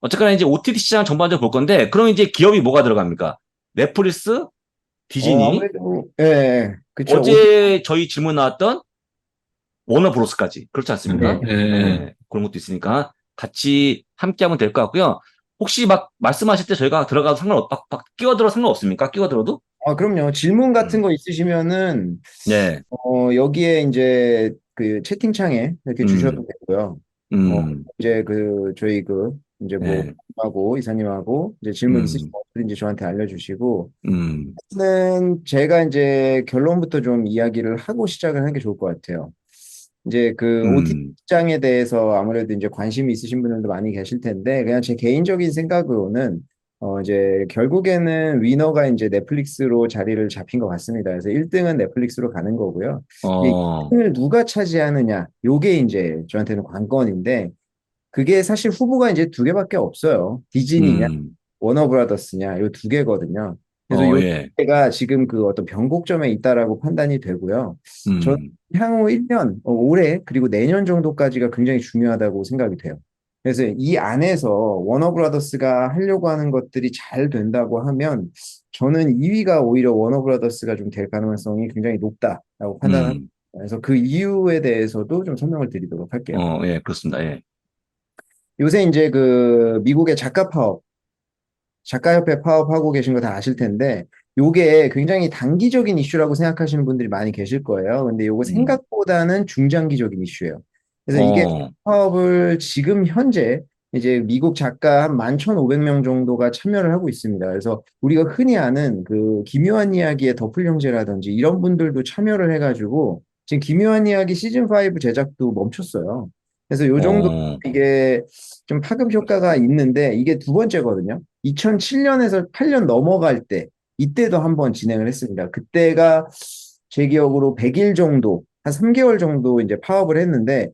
어쨌거나 이제 OTT 시장 전반적으로 볼 건데, 그럼 이제 기업이 뭐가 들어갑니까? 넷플릭스, 디즈니, 아무래도, 예, 예. 그쵸. 어제 저희 질문 나왔던 워너브로스까지. 그렇지 네. 않습니까? 예. 예, 그런 것도 있으니까 같이 함께 하면 될 것 같고요. 혹시 막 말씀하실 때 저희가 들어가도 끼어들어 상관없습니까? 끼어들어도? 그럼요. 질문 같은 음. 거 있으시면은, 네. 여기에 이제 그 채팅창에 이렇게 주셔도 음. 되고요. 어, 음. 이제 저희 이제 뭐, 네. 하고, 이사님하고, 이제 질문 있으시면 음. 언제든지 저한테 알려주시고, 음. 는 제가 이제 결론부터 좀 이야기를 하고 시작을 하는 게 좋을 것 같아요. 이제 그 OT 음. 시장에 대해서 아무래도 이제 관심이 있으신 분들도 많이 계실 텐데, 그냥 제 개인적인 생각으로는, 이제 결국에는 위너가 이제 넷플릭스로 자리를 잡힌 것 같습니다. 그래서 1등은 넷플릭스로 가는 거고요. 이 어. 1등을 누가 차지하느냐, 요게 이제 저한테는 관건인데, 그게 사실 후보가 이제 두 개밖에 없어요. 디즈니냐, 음. 워너브라더스냐, 요 두 개거든요. 그래서 요 두 예. 개가 지금 그 어떤 변곡점에 있다라고 판단이 되고요. 저는 음. 향후 1년, 올해, 그리고 내년 정도까지가 굉장히 중요하다고 생각이 돼요. 그래서 이 안에서 워너브라더스가 하려고 하는 것들이 잘 된다고 하면 저는 2위가 오히려 워너브라더스가 좀 될 가능성이 굉장히 높다라고 판단합니다. 음. 그래서 그 이유에 대해서도 좀 설명을 드리도록 할게요. 예, 그렇습니다. 예. 요새 이제 그 미국의 작가협회 파업하고 계신 거 다 아실 텐데, 요게 굉장히 단기적인 이슈라고 생각하시는 분들이 많이 계실 거예요. 근데 요거 음. 생각보다는 중장기적인 이슈예요. 그래서 이게 어. 파업을 지금 현재 이제 미국 작가 한 11,500명 정도가 참여를 하고 있습니다. 그래서 우리가 흔히 아는 그 기묘한 이야기의 더풀 형제라든지 이런 분들도 참여를 해가지고 지금 기묘한 이야기 시즌 5 제작도 멈췄어요. 그래서 요 정도 어. 이게 좀 파급 효과가 있는데 이게 두 번째거든요. 2007년에서 8년 넘어갈 때 이때도 한번 진행을 했습니다. 그때가 제 기억으로 100일 정도, 한 3개월 정도 이제 파업을 했는데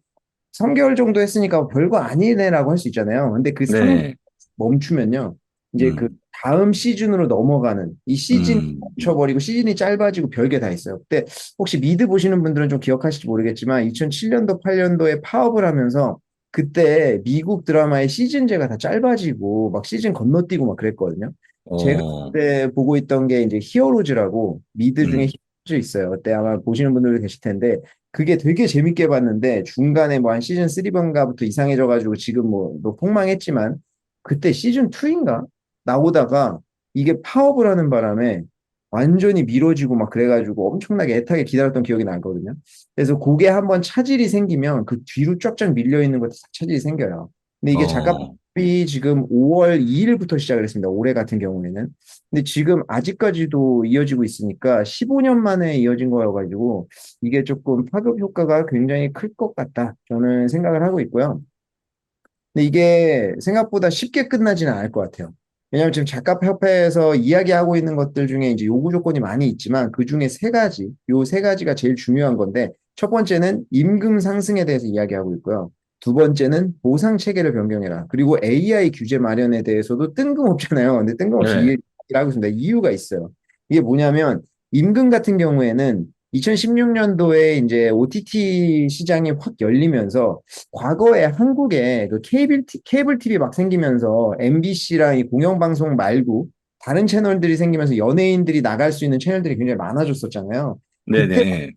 3개월 정도 했으니까 별거 아니네라고 할 수 있잖아요. 근데 그 3 네. 멈추면요. 이제 그 음. 다음 시즌으로 넘어가는 이 시즌 음. 멈춰버리고 시즌이 짧아지고 별게 다 있어요. 그때 혹시 미드 보시는 분들은 좀 기억하실지 모르겠지만 2007년도, 8년도에 파업을 하면서 그때 미국 드라마의 시즌제가 다 짧아지고 막 시즌 건너뛰고 막 그랬거든요. 제가 어. 그때 보고 있던 게 이제 히어로즈라고 미드 중에 음. 히어로즈 있어요. 그때 아마 보시는 분들도 계실 텐데 그게 되게 재밌게 봤는데 중간에 뭐 한 시즌 3번가부터 이상해져가지고 지금 뭐 폭망했지만 그때 시즌 2인가 나오다가 이게 파업을 하는 바람에 완전히 미뤄지고 막 그래가지고 엄청나게 애타게 기다렸던 기억이 나거든요. 그래서 그게 한번 차질이 생기면 그 뒤로 쫙쫙 밀려 있는 것도 다 차질이 생겨요. 근데 이게 어. 작업이 지금 5월 2일부터 시작을 했습니다. 올해 같은 경우에는. 근데 지금 아직까지도 이어지고 있으니까 15년 만에 이어진 거여가지고 이게 조금 파급 효과가 굉장히 클 것 같다. 저는 생각을 하고 있고요. 근데 이게 생각보다 쉽게 끝나지는 않을 것 같아요. 왜냐하면 지금 작가협회에서 이야기하고 있는 것들 중에 이제 요구 조건이 많이 있지만 그 중에 세 가지, 요 세 가지가 제일 중요한 건데 첫 번째는 임금 상승에 대해서 이야기하고 있고요. 두 번째는 보상 체계를 변경해라. 그리고 AI 규제 마련에 대해서도 뜬금없잖아요. 근데 뜬금없이 네. 이야기를 하고 있습니다. 이유가 있어요. 이게 뭐냐면 임금 같은 경우에는 2016년도에 이제 OTT 시장이 확 열리면서 과거에 한국에 그 케이블 TV 막 생기면서 MBC랑 이 공영방송 말고 다른 채널들이 생기면서 연예인들이 나갈 수 있는 채널들이 굉장히 많아졌었잖아요. 그때 네네.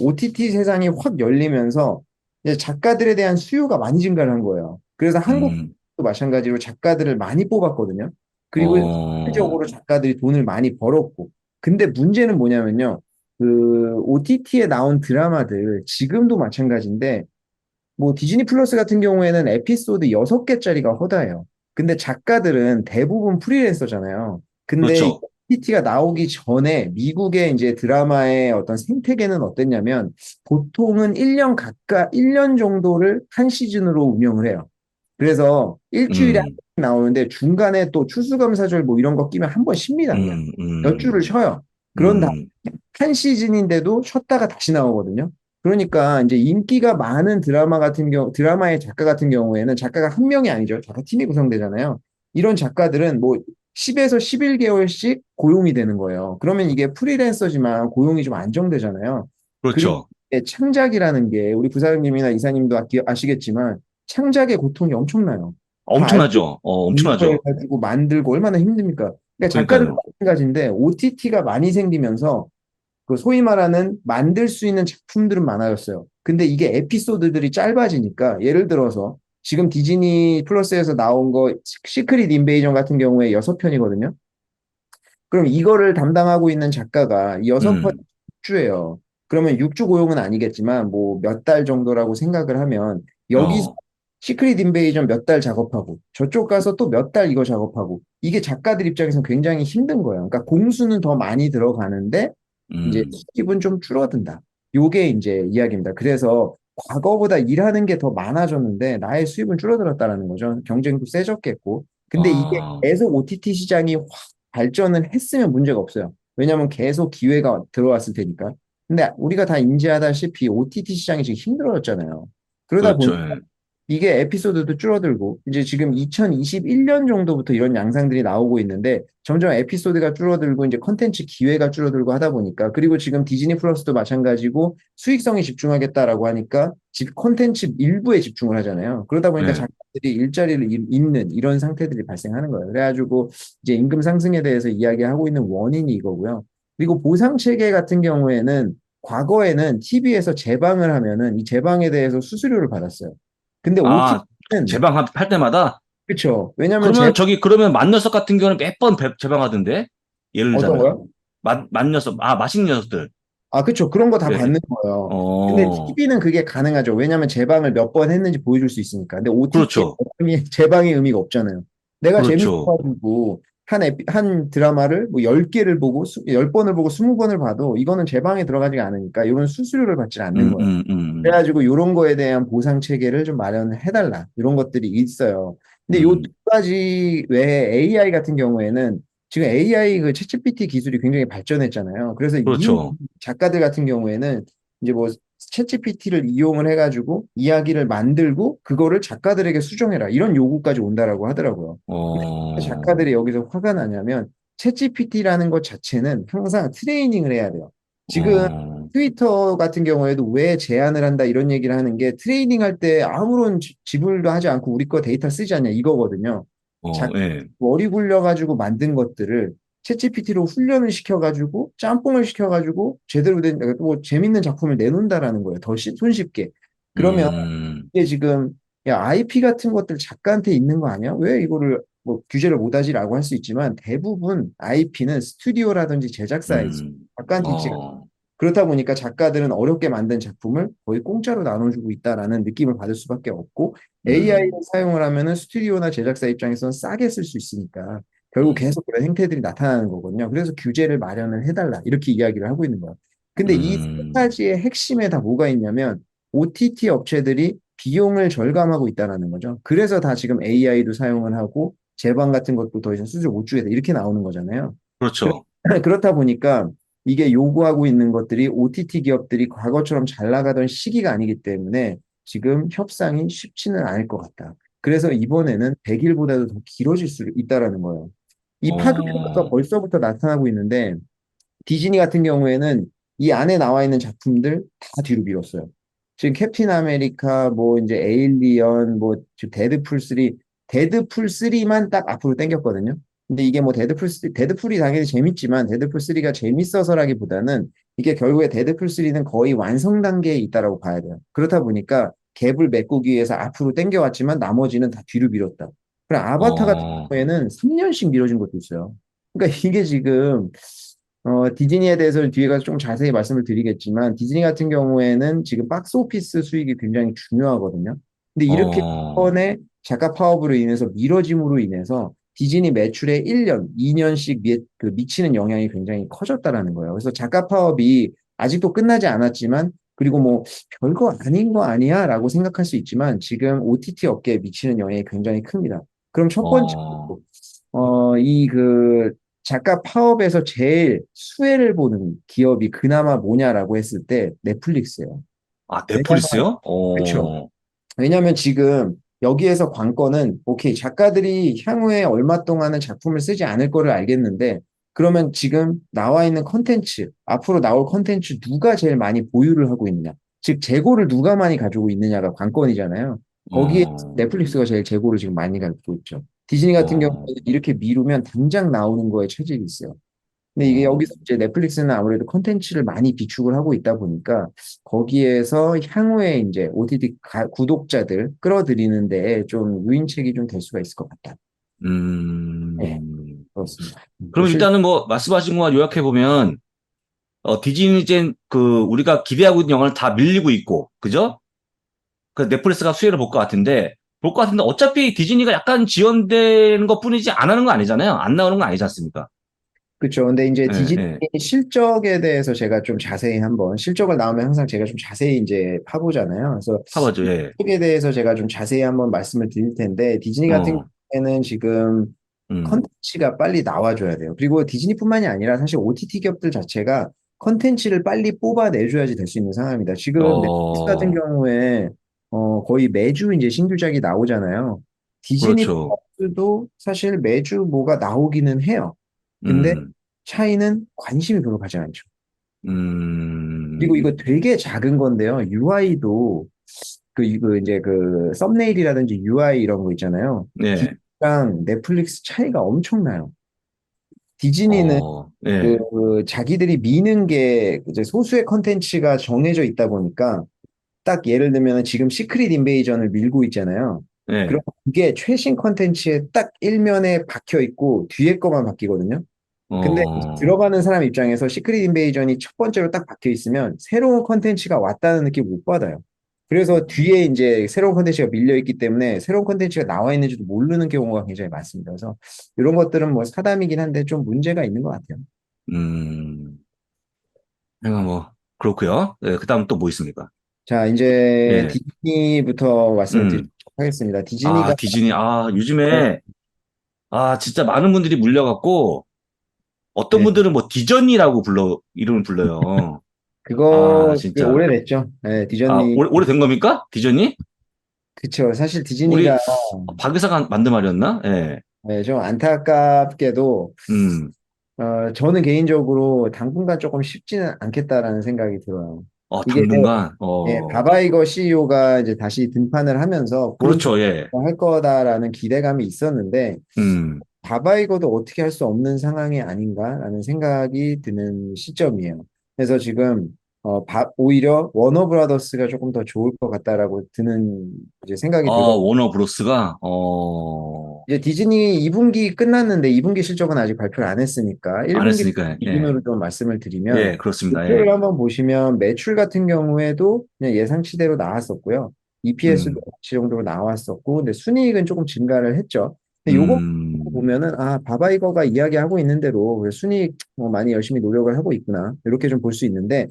OTT 세상이 확 열리면서 이제 작가들에 대한 수요가 많이 증가를 한 거예요. 그래서 한국도 음. 마찬가지로 작가들을 많이 뽑았거든요. 그리고 어. 실질적으로 작가들이 돈을 많이 벌었고. 근데 문제는 뭐냐면요. 그 OTT에 나온 드라마들 지금도 마찬가지인데 뭐 디즈니 플러스 같은 경우에는 에피소드 6개짜리가 허다해요. 근데 작가들은 대부분 프리랜서잖아요. 근데 그렇죠. OTT가 나오기 전에 미국의 이제 드라마의 어떤 생태계는 어땠냐면 보통은 1년 정도를 한 시즌으로 운영을 해요. 그래서 일주일에 한 음. 번 나오는데 중간에 또 추수감사절 뭐 이런 거 끼면 한 번 쉽니다, 그냥. 음. 몇 음. 주를 쉬어요. 그런 다음에 음. 한 시즌인데도 쉬었다가 다시 나오거든요. 그러니까 이제 인기가 많은 드라마의 작가 같은 경우에는 작가가 한 명이 아니죠. 작가 팀이 구성되잖아요. 이런 작가들은 뭐 10에서 11개월씩 고용이 되는 거예요. 그러면 이게 프리랜서지만 고용이 좀 안정되잖아요. 그리고 그렇죠. 창작이라는 게 우리 부사장님이나 이사님도 아시겠지만 창작의 고통이 엄청나요. 다 엄청나죠. 엄청나죠. 가지고 만들고 얼마나 힘듭니까? 그러니까 작가들도 그러니까요. 마찬가지인데 OTT가 많이 생기면서 그 소위 말하는 만들 수 있는 작품들은 많아졌어요. 근데 이게 에피소드들이 짧아지니까 예를 들어서 지금 디즈니 플러스에서 나온 거 시크릿 인베이전 같은 경우에 6편이거든요. 그럼 이거를 담당하고 있는 작가가 6편 음, 6주예요. 그러면 6주 고용은 아니겠지만 뭐 몇 달 정도라고 생각을 하면 여기서 어, 시크릿 인베이전 몇 달 작업하고 저쪽 가서 또 몇 달 이거 작업하고 이게 작가들 입장에서는 굉장히 힘든 거예요. 그러니까 공수는 더 많이 들어가는데 이제 음, 수입은 좀 줄어든다. 요게 이제 이야기입니다. 그래서 과거보다 일하는 게 더 많아졌는데 나의 수입은 줄어들었다라는 거죠. 경쟁도 세졌겠고. 근데 이게 아, 계속 OTT 시장이 확 발전을 했으면 문제가 없어요. 왜냐하면 계속 기회가 들어왔을 테니까. 근데 우리가 다 인지하다시피 OTT 시장이 지금 힘들어졌잖아요. 그러다 그렇죠. 보니 예. 이게 에피소드도 줄어들고 이제 지금 2021년 정도부터 이런 양상들이 나오고 있는데 점점 에피소드가 줄어들고 이제 컨텐츠 기회가 줄어들고 하다 보니까 그리고 지금 디즈니 플러스도 마찬가지고 수익성에 집중하겠다라고 하니까 컨텐츠 일부에 집중을 하잖아요. 그러다 보니까 예. 작가들이 일자리를 잃는 이런 상태들이 발생하는 거예요. 그래가지고 이제 임금 상승에 대해서 이야기하고 있는 원인이 이거고요. 그리고 보상 체계 같은 경우에는 과거에는 TV에서 재방을 하면은 이 재방에 대해서 수수료를 받았어요. 근데 아, OTT는 할 때마다? 그렇죠. 왜냐하면 그러면 그러면 만녀석 같은 경우는 몇 번 재방하던데? 예를 어떤 들자면. 거요? 만녀석, 맛있는 녀석들. 아, 그렇죠. 그런 거 다 예. 받는 거예요. 근데 어, TV는 그게 가능하죠. 왜냐하면 재방을 몇 번 했는지 보여줄 수 있으니까. 근데 OTT에 그렇죠. 재방의 의미가 없잖아요. 내가 그렇죠. 재밌어가지고 한 드라마를 뭐 10개를 보고 10번을 보고 20번을 봐도 이거는 재방에 들어가지 않으니까 이런 수수료를 받지 않는 음, 거예요. 음, 음, 그래가지고 이런 거에 대한 보상 체계를 좀 마련을 해달라. 이런 것들이 있어요. 근데 요 두 음. 가지 외에 AI 같은 경우에는 지금 AI 그 챗GPT 기술이 굉장히 발전했잖아요. 그래서 이미 그렇죠. 작가들 같은 경우에는 이제 뭐 챗GPT를 이용을 해가지고 이야기를 만들고 그거를 작가들에게 수정해라. 이런 요구까지 온다라고 하더라고요. 근데 어, 작가들이 여기서 화가 나냐면 챗GPT라는 것 자체는 항상 트레이닝을 해야 돼요. 지금 어, 트위터 같은 경우에도 왜 제한을 한다 이런 얘기를 하는 게 트레이닝 할 때 아무런 지불도 하지 않고 우리 거 데이터 쓰지 않냐 이거거든요. 예. 머리 굴려가지고 만든 것들을 챗GPT로 훈련을 시켜가지고 짬뽕을 시켜가지고 제대로 된 뭐 재밌는 작품을 내놓는다라는 거예요. 더 손쉽게. 그러면 음, 이게 지금 야 IP 같은 것들 작가한테 있는 거 아니야? 왜 이거를 뭐 규제를 못하지라고 할 수 있지만 대부분 IP는 스튜디오라든지 제작사에 있어요. 작가한테 있지가 어, 그렇다 보니까 작가들은 어렵게 만든 작품을 거의 공짜로 나눠주고 있다라는 느낌을 받을 수밖에 없고 AI를 음, 사용을 하면은 스튜디오나 제작사 입장에서는 싸게 쓸 수 있으니까 결국 음, 계속 그런 행태들이 나타나는 거거든요. 그래서 규제를 마련을 해달라 이렇게 이야기를 하고 있는 거예요. 근데 이 세 음, 가지의 핵심에 다 뭐가 있냐면 OTT 업체들이 비용을 절감하고 있다라는 거죠. 그래서 다 지금 AI도 사용을 하고 제방 같은 것도 더 이상 수주를 못 주겠다 이렇게 나오는 거잖아요. 그렇죠. 그렇다 보니까 이게 요구하고 있는 것들이 OTT 기업들이 과거처럼 잘 나가던 시기가 아니기 때문에 지금 협상이 쉽지는 않을 것 같다. 그래서 이번에는 100일보다도 더 길어질 수 있다라는 거예요. 이 파급 효과가 어, 벌써부터 나타나고 있는데 디즈니 같은 경우에는 이 안에 나와 있는 작품들 다 뒤로 미뤘어요. 지금 캡틴 아메리카, 뭐 이제 에일리언, 뭐 지금 데드풀 3만 딱 앞으로 당겼거든요. 근데 이게 뭐 데드풀이 당연히 재밌지만 데드풀 3가 재밌어서라기보다는 이게 결국에 데드풀 3는 거의 완성 단계에 있다라고 봐야 돼요. 그렇다 보니까 갭을 메꾸기 위해서 앞으로 당겨왔지만 나머지는 다 뒤로 미뤘다. 그럼 아바타 같은 어, 경우에는 3년씩 미뤄진 것도 있어요. 그러니까 이게 지금 디즈니에 대해서는 뒤에 가서 좀 자세히 말씀을 드리겠지만, 디즈니 같은 경우에는 지금 박스 오피스 수익이 굉장히 중요하거든요. 근데 이렇게 어, 번에 작가 파업으로 인해서 미뤄짐으로 인해서 디즈니 매출에 1년, 2년씩 미치는 영향이 굉장히 커졌다라는 거예요. 그래서 작가 파업이 아직도 끝나지 않았지만, 그리고 뭐 별거 아닌 거 아니야 라고 생각할 수 있지만, 지금 OTT 업계에 미치는 영향이 굉장히 큽니다. 그럼 첫 번째로, 어, 작가 파업에서 제일 수혜를 보는 기업이 그나마 뭐냐라고 했을 때 넷플릭스예요. 왜냐면 넷플릭스요? 그렇죠. 왜냐면 지금 여기에서 관건은 오케이 작가들이 향후에 얼마 동안은 작품을 쓰지 않을 거를 알겠는데 그러면 지금 나와 있는 컨텐츠 앞으로 나올 컨텐츠 누가 제일 많이 보유를 하고 있느냐 즉 재고를 누가 많이 가지고 있느냐가 관건이잖아요. 거기에 어, 넷플릭스가 제일 재고를 지금 많이 갖고 있죠. 디즈니 같은 경우는 어, 이렇게 미루면 당장 나오는 거에 체질이 있어요. 근데 이게 어. 여기서 이제 넷플릭스는 아무래도 컨텐츠를 많이 비축을 하고 있다 보니까 거기에서 향후에 이제 OTT 구독자들 끌어들이는 데에 좀 유인책이 좀 될 수가 있을 것 같다. 네, 음. 그렇습니다. 뭐 그럼 일단은 뭐 말씀하신 거 요약해 보면 디즈니젠 그 우리가 기대하고 있는 영화를 다 밀리고 있고, 그죠? 그 넷플릭스가 수혜를 볼 것 같은데, 볼 것 같은데 어차피 디즈니가 약간 지연되는 것 뿐이지 안 하는 거 아니잖아요. 안 나오는 거 아니지 않습니까? 그렇죠. 근데 이제 예, 디즈니 예. 실적에 대해서 제가 좀 자세히 한번 실적을 나오면 항상 제가 좀 자세히 이제 파보잖아요. 그래서 파버죠, 예. 실적에 대해서 제가 좀 자세히 한번 말씀을 드릴 텐데 디즈니 같은 어, 경우에는 지금 음, 컨텐츠가 빨리 나와줘야 돼요. 그리고 디즈니뿐만이 아니라 사실 OTT 기업들 자체가 컨텐츠를 빨리 뽑아내줘야지 될 수 있는 상황입니다. 지금 넷플릭스 같은 어, 경우에 거의 매주 이제 신규작이 나오잖아요. 디즈니 그렇죠. 플러스도 사실 매주 뭐가 나오기는 해요. 근데 음, 차이는 관심이 별로 가지 않죠. 그리고 음, 이거 되게 작은 건데요. UI도 이거 이제 그 썸네일이라든지 UI 이런 거 있잖아요. 네, 디즈니랑 넷플릭스 차이가 엄청나요. 디즈니는 네, 자기들이 미는 게 이제 소수의 컨텐츠가 정해져 있다 보니까 딱 예를 들면 지금 시크릿 인베이전을 밀고 있잖아요. 그럼 네, 그게 최신 컨텐츠에 딱 일면에 박혀 있고 뒤에 거만 바뀌거든요. 근데 어, 들어가는 사람 입장에서 시크릿 인베이전이 첫 번째로 딱 박혀 있으면 새로운 컨텐츠가 왔다는 느낌 못 받아요. 그래서 뒤에 이제 새로운 컨텐츠가 밀려 있기 때문에 새로운 컨텐츠가 나와 있는지도 모르는 경우가 굉장히 많습니다. 그래서 이런 것들은 뭐 사담이긴 한데 좀 문제가 있는 것 같아요. 음, 내가 뭐, 그렇고요. 네, 그 다음 또 뭐 있습니까? 자, 이제 예, 디즈니부터 말씀을 드리도록 음, 하겠습니다. 디즈니가 디즈니, 어, 요즘에, 진짜 많은 분들이 물려갖고, 어떤 네, 분들은 뭐 디전이라고 이름을 불러요. 그게 진짜. 오래됐죠. 네, 디즈니 오래된 겁니까? 디전이? 그쵸. 사실 우리 디즈니가 박 의사가 만든 말이었나? 예. 네, 좀 안타깝게도 음. 저는 개인적으로 당분간 조금 쉽지는 않겠다라는 생각이 들어요. 이게 당분간. 바바이거 CEO가 이제 다시 등판을 하면서 좋은 그렇죠. 예. 할 거다라는 기대감이 있었는데 음. 바바이거도 어떻게 할 수 없는 상황이 아닌가라는 생각이 드는 시점이에요. 그래서 지금 오히려 워너브라더스가 조금 더 좋을 것 같다라고 드는 이제 생각이 들거든요. 워너 브로스가 이제 디즈니 2분기 끝났는데 2분기 실적은 아직 발표를 안 했으니까 안 1분기 했으니까. 예. 기준으로 좀 말씀을 드리면 예, 그렇습니다. 목표를 예. 한번 보시면 매출 같은 경우에도 그냥 예상치대로 나왔었고요. EPS도 음. 같이 정도로 나왔었고 근데 순이익은 조금 증가를 했죠. 근데 요거 음. 보면은 바바이거가 이야기하고 있는 대로 순이익 많이 열심히 노력을 하고 있구나. 이렇게 좀 볼 수 있는데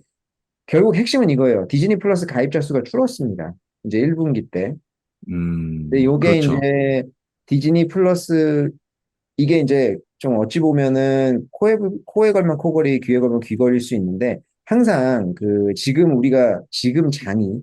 결국 핵심은 이거예요. 디즈니 플러스 가입자 수가 줄었습니다. 이제 1분기 때. 근데 요게 그렇죠. 이제 디즈니 플러스 이게 이제 좀 어찌 보면은 코에 걸면 코걸이, 귀에 걸면 귀걸일 수 있는데 항상 지금 우리가 지금 장이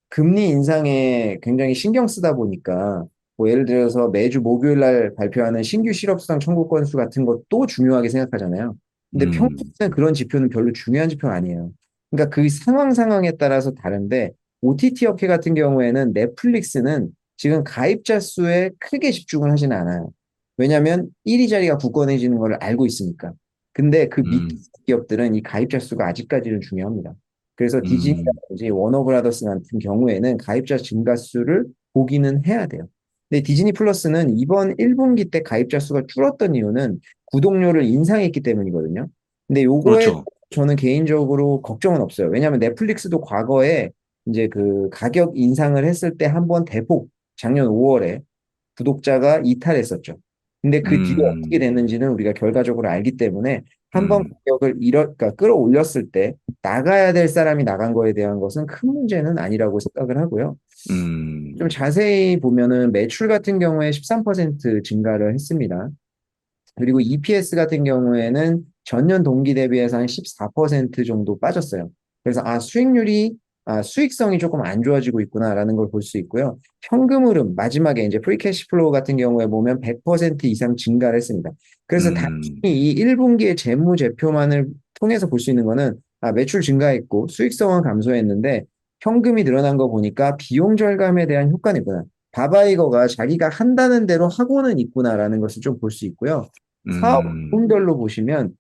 금리 인상에 굉장히 신경 쓰다 보니까 뭐 예를 들어서 매주 목요일 날 발표하는 신규 실업수당 청구 건수 같은 것도 중요하게 생각하잖아요. 근데 음. 평소에는 그런 지표는 별로 중요한 지표가 아니에요. 그러니까 그 상황에 따라서 다른데 OTT 업계 같은 경우에는 넷플릭스는 지금 가입자 수에 크게 집중을 하지는 않아요. 왜냐하면 1위 자리가 굳건해지는 걸 알고 있으니까. 근데 그 밑에 음. 기업들은 이 가입자 수가 아직까지는 중요합니다. 그래서 음. 디즈니라든지 워너브라더스 같은 경우에는 가입자 증가 수를 보기는 해야 돼요. 근데 디즈니 플러스는 이번 1분기 때 가입자 수가 줄었던 이유는 구독료를 인상했기 때문이거든요. 근데 요거에 그렇죠. 저는 개인적으로 걱정은 없어요. 왜냐하면 넷플릭스도 과거에 이제 그 가격 인상을 했을 때 한번 대폭 작년 5월에 구독자가 이탈했었죠. 근데 그 뒤에 어떻게 음. 됐는지는 우리가 결과적으로 알기 때문에 한 번 음. 가격을 그러니까 끌어올렸을 때 나가야 될 사람이 나간 거에 대한 것은 큰 문제는 아니라고 생각을 하고요. 좀 음. 자세히 보면은 매출 같은 경우에 13% 증가를 했습니다. 그리고 EPS 같은 경우에는 전년 동기 대비해서 한 14% 정도 빠졌어요. 그래서 수익성이 조금 안 좋아지고 있구나라는 걸 볼 수 있고요. 현금 흐름 마지막에 이제 프리 캐시 플로우 같은 경우에 보면 100% 이상 증가를 했습니다. 그래서 단순히 음. 이 1분기의 재무 제표만을 통해서 볼 수 있는 거는 매출 증가했고 수익성은 감소했는데 현금이 늘어난 거 보니까 비용 절감에 대한 효과는 있구나. 바바이거가 자기가 한다는 대로 하고는 있구나라는 것을 좀 볼 수 있고요. 사업 음, 부분별로 보시면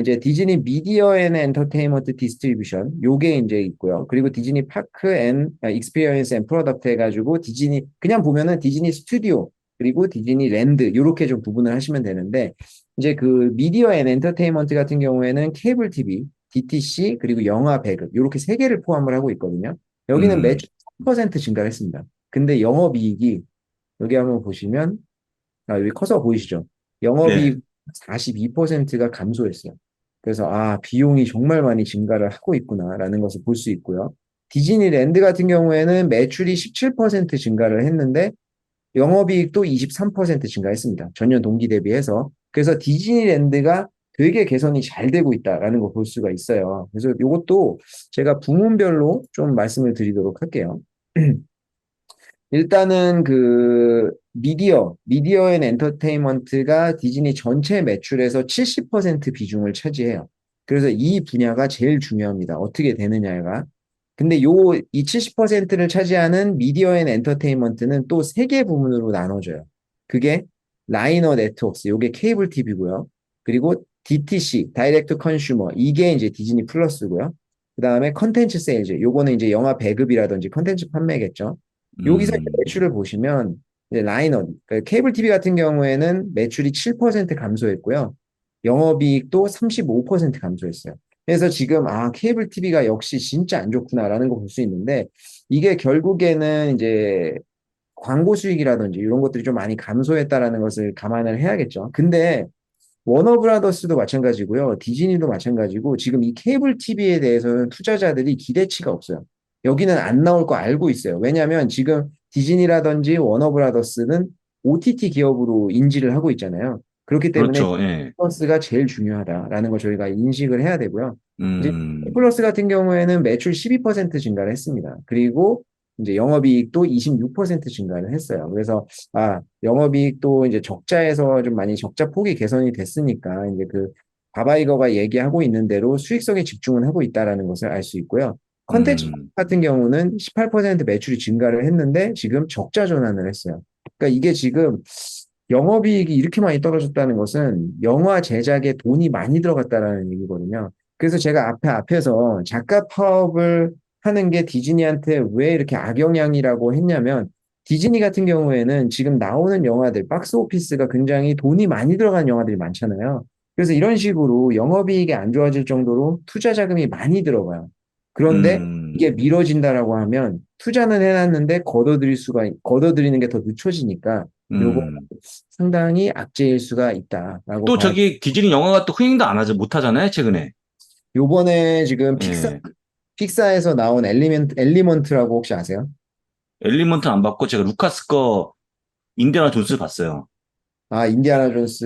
이제 디즈니 미디어 앤 엔터테인먼트 디스트리뷰션 요게 이제 있고요. 그리고 디즈니 파크 앤 익스피리언스 앤 프로덕트 해가지고 디즈니 그냥 보면은 디즈니 스튜디오 그리고 디즈니 랜드 요렇게 좀 구분을 하시면 되는데 이제 그 미디어 앤 엔터테인먼트 같은 경우에는 케이블 TV, DTC 그리고 영화 배급 요렇게 세 개를 포함을 하고 있거든요. 여기는 음, 매출 3% 증가를 했습니다. 근데 영업이익이 여기 한번 보시면 여기 커서 보이시죠? 네. 영업이익 42%가 감소했어요. 그래서 비용이 정말 많이 증가를 하고 있구나라는 것을 볼 수 있고요. 디즈니랜드 같은 경우에는 매출이 17% 증가를 했는데 영업이익도 23% 증가했습니다. 전년 동기 대비해서. 그래서 디즈니랜드가 되게 개선이 잘 되고 있다라는 걸 볼 수가 있어요. 그래서 이것도 제가 부문별로 좀 말씀을 드리도록 할게요. 일단은 그 미디어 앤 엔터테인먼트가 디즈니 전체 매출에서 70% 비중을 차지해요. 그래서 이 분야가 제일 중요합니다. 어떻게 되느냐가. 근데 이 70%를 차지하는 미디어 앤 엔터테인먼트는 또 세 개 부문으로 나눠져요. 그게 라이너 네트워크스, 요게 케이블 TV고요. 그리고 DTC, 다이렉트 컨슈머, 이게 이제 디즈니 플러스고요. 그다음에 컨텐츠 세일즈, 요거는 이제 영화 배급이라든지 컨텐츠 판매겠죠. 여기서 이제 음, 매출을 보시면 이제 라이너, 그러니까 케이블 TV 같은 경우에는 매출이 7% 감소했고요. 영업이익도 35% 감소했어요. 그래서 지금 케이블 TV가 역시 진짜 안 좋구나라는 거 볼 수 있는데 이게 결국에는 이제 광고 수익이라든지 이런 것들이 좀 많이 감소했다라는 것을 감안을 해야겠죠. 근데 워너브라더스도 마찬가지고요. 디즈니도 마찬가지고 지금 이 케이블 TV에 대해서는 투자자들이 기대치가 없어요. 여기는 안 나올 거 알고 있어요. 왜냐하면 지금 디즈니라든지 워너브라더스는 OTT 기업으로 인지를 하고 있잖아요. 그렇기 때문에 그렇죠. 예. 플러스가 제일 중요하다라는 걸 저희가 인식을 해야 되고요. 이제 음, 플러스 같은 경우에는 매출 12% 증가를 했습니다. 그리고 이제 영업이익도 26% 증가를 했어요. 그래서 영업이익도 이제 적자에서 좀 많이 적자 폭이 개선이 됐으니까 이제 그 바바이거가 얘기하고 있는 대로 수익성에 집중은 하고 있다라는 것을 알 수 있고요. 컨텐츠 음, 같은 경우는 18% 매출이 증가를 했는데 지금 적자 전환을 했어요. 그러니까 이게 지금 영업이익이 이렇게 많이 떨어졌다는 것은 영화 제작에 돈이 많이 들어갔다라는 얘기거든요. 그래서 제가 앞에서 작가 파업을 하는 게 디즈니한테 왜 이렇게 악영향이라고 했냐면 디즈니 같은 경우에는 지금 나오는 영화들, 박스 오피스가 굉장히 돈이 많이 들어간 영화들이 많잖아요. 그래서 이런 식으로 영업이익이 안 좋아질 정도로 투자 자금이 많이 들어가요. 그런데 음, 이게 미뤄진다라고 하면 투자는 해놨는데 걷어들이는 게 더 늦춰지니까 요거 음. 상당히 악재일 수가 있다라고 또 봐야 저기 디즈니 영화가 또 흥행도 안 하죠. 못 하잖아요, 최근에. 요번에 지금 예. 픽사에서 나온 엘리먼트라고 혹시 아세요? 엘리먼트 안 받고 제가 루카스 거 인디아나 존스 봤어요. 인디아나 존스,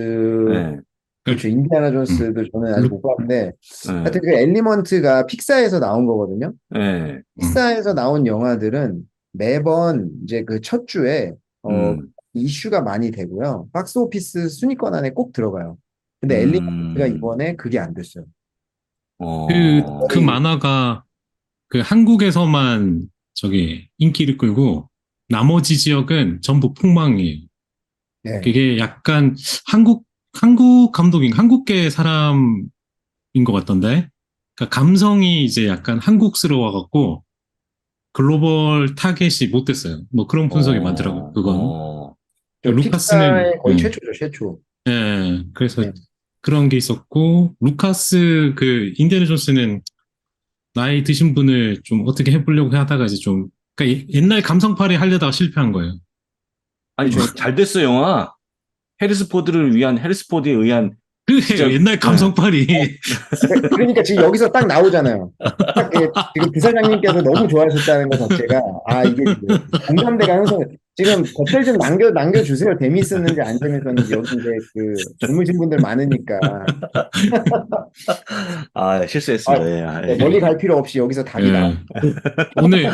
예. 그, 그렇죠. 인디아나 음, 존스도 저는 아직 루, 못 봤는데, 예. 하여튼 그 엘리먼트가 픽사에서 나온 거거든요. 예. 픽사에서 나온 영화들은 매번 이제 그 첫 주에, 음. 이슈가 많이 되고요. 박스 오피스 순위권 안에 꼭 들어가요. 근데 엘리먼트가 음. 이번에 그게 안 됐어요. 그 거의, 만화가 그 한국에서만 저기 인기를 끌고 나머지 지역은 전부 폭망이에요. 네. 그게 약간 한국 한국계 사람인 것 같던데. 그러니까 감성이 이제 약간 한국스러워갖고 글로벌 타겟이 못 됐어요. 뭐 그런 분석이 많더라고요. 어, 그건. 어, 저 루카스는, 픽사의 거의 최초죠, 최초. 그래서 네. 그런 게 있었고, 루카스 그 인디애나 존스는 나이 드신 분을 좀 어떻게 해보려고 하다가 이제 좀, 그러니까 옛날 감성팔이 하려다가 실패한 거예요. 아니, 그렇죠. 잘 됐어, 영화. 해리스 포드에 의한, 그래요. 진짜, 옛날 예. 감성팔이. 그러니까 지금 여기서 딱 나오잖아요. 딱 지금 부사장님께서 너무 좋아하셨다는 것 자체가 이게 공감대가 형성. 지금 댓글 좀 남겨주세요. 재밌었는지 안 재밌었는지 여기 이제 그 젊으신 분들 많으니까 아, 아, 실수했습니다. 예. 네, 멀리 갈 필요 없이 여기서 답이 나와. 예.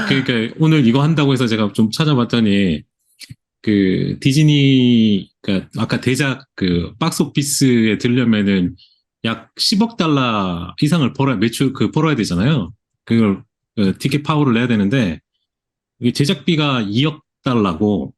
그러니까 오늘 이거 한다고 해서 제가 좀 찾아봤더니, 그 디즈니, 그 아까 대작 그 박스오피스에 들려면은 약 10억 달러 이상을 벌어야 되잖아요. 그걸 티켓 파워를 내야 되는데, 이게 제작비가 2억 달러고,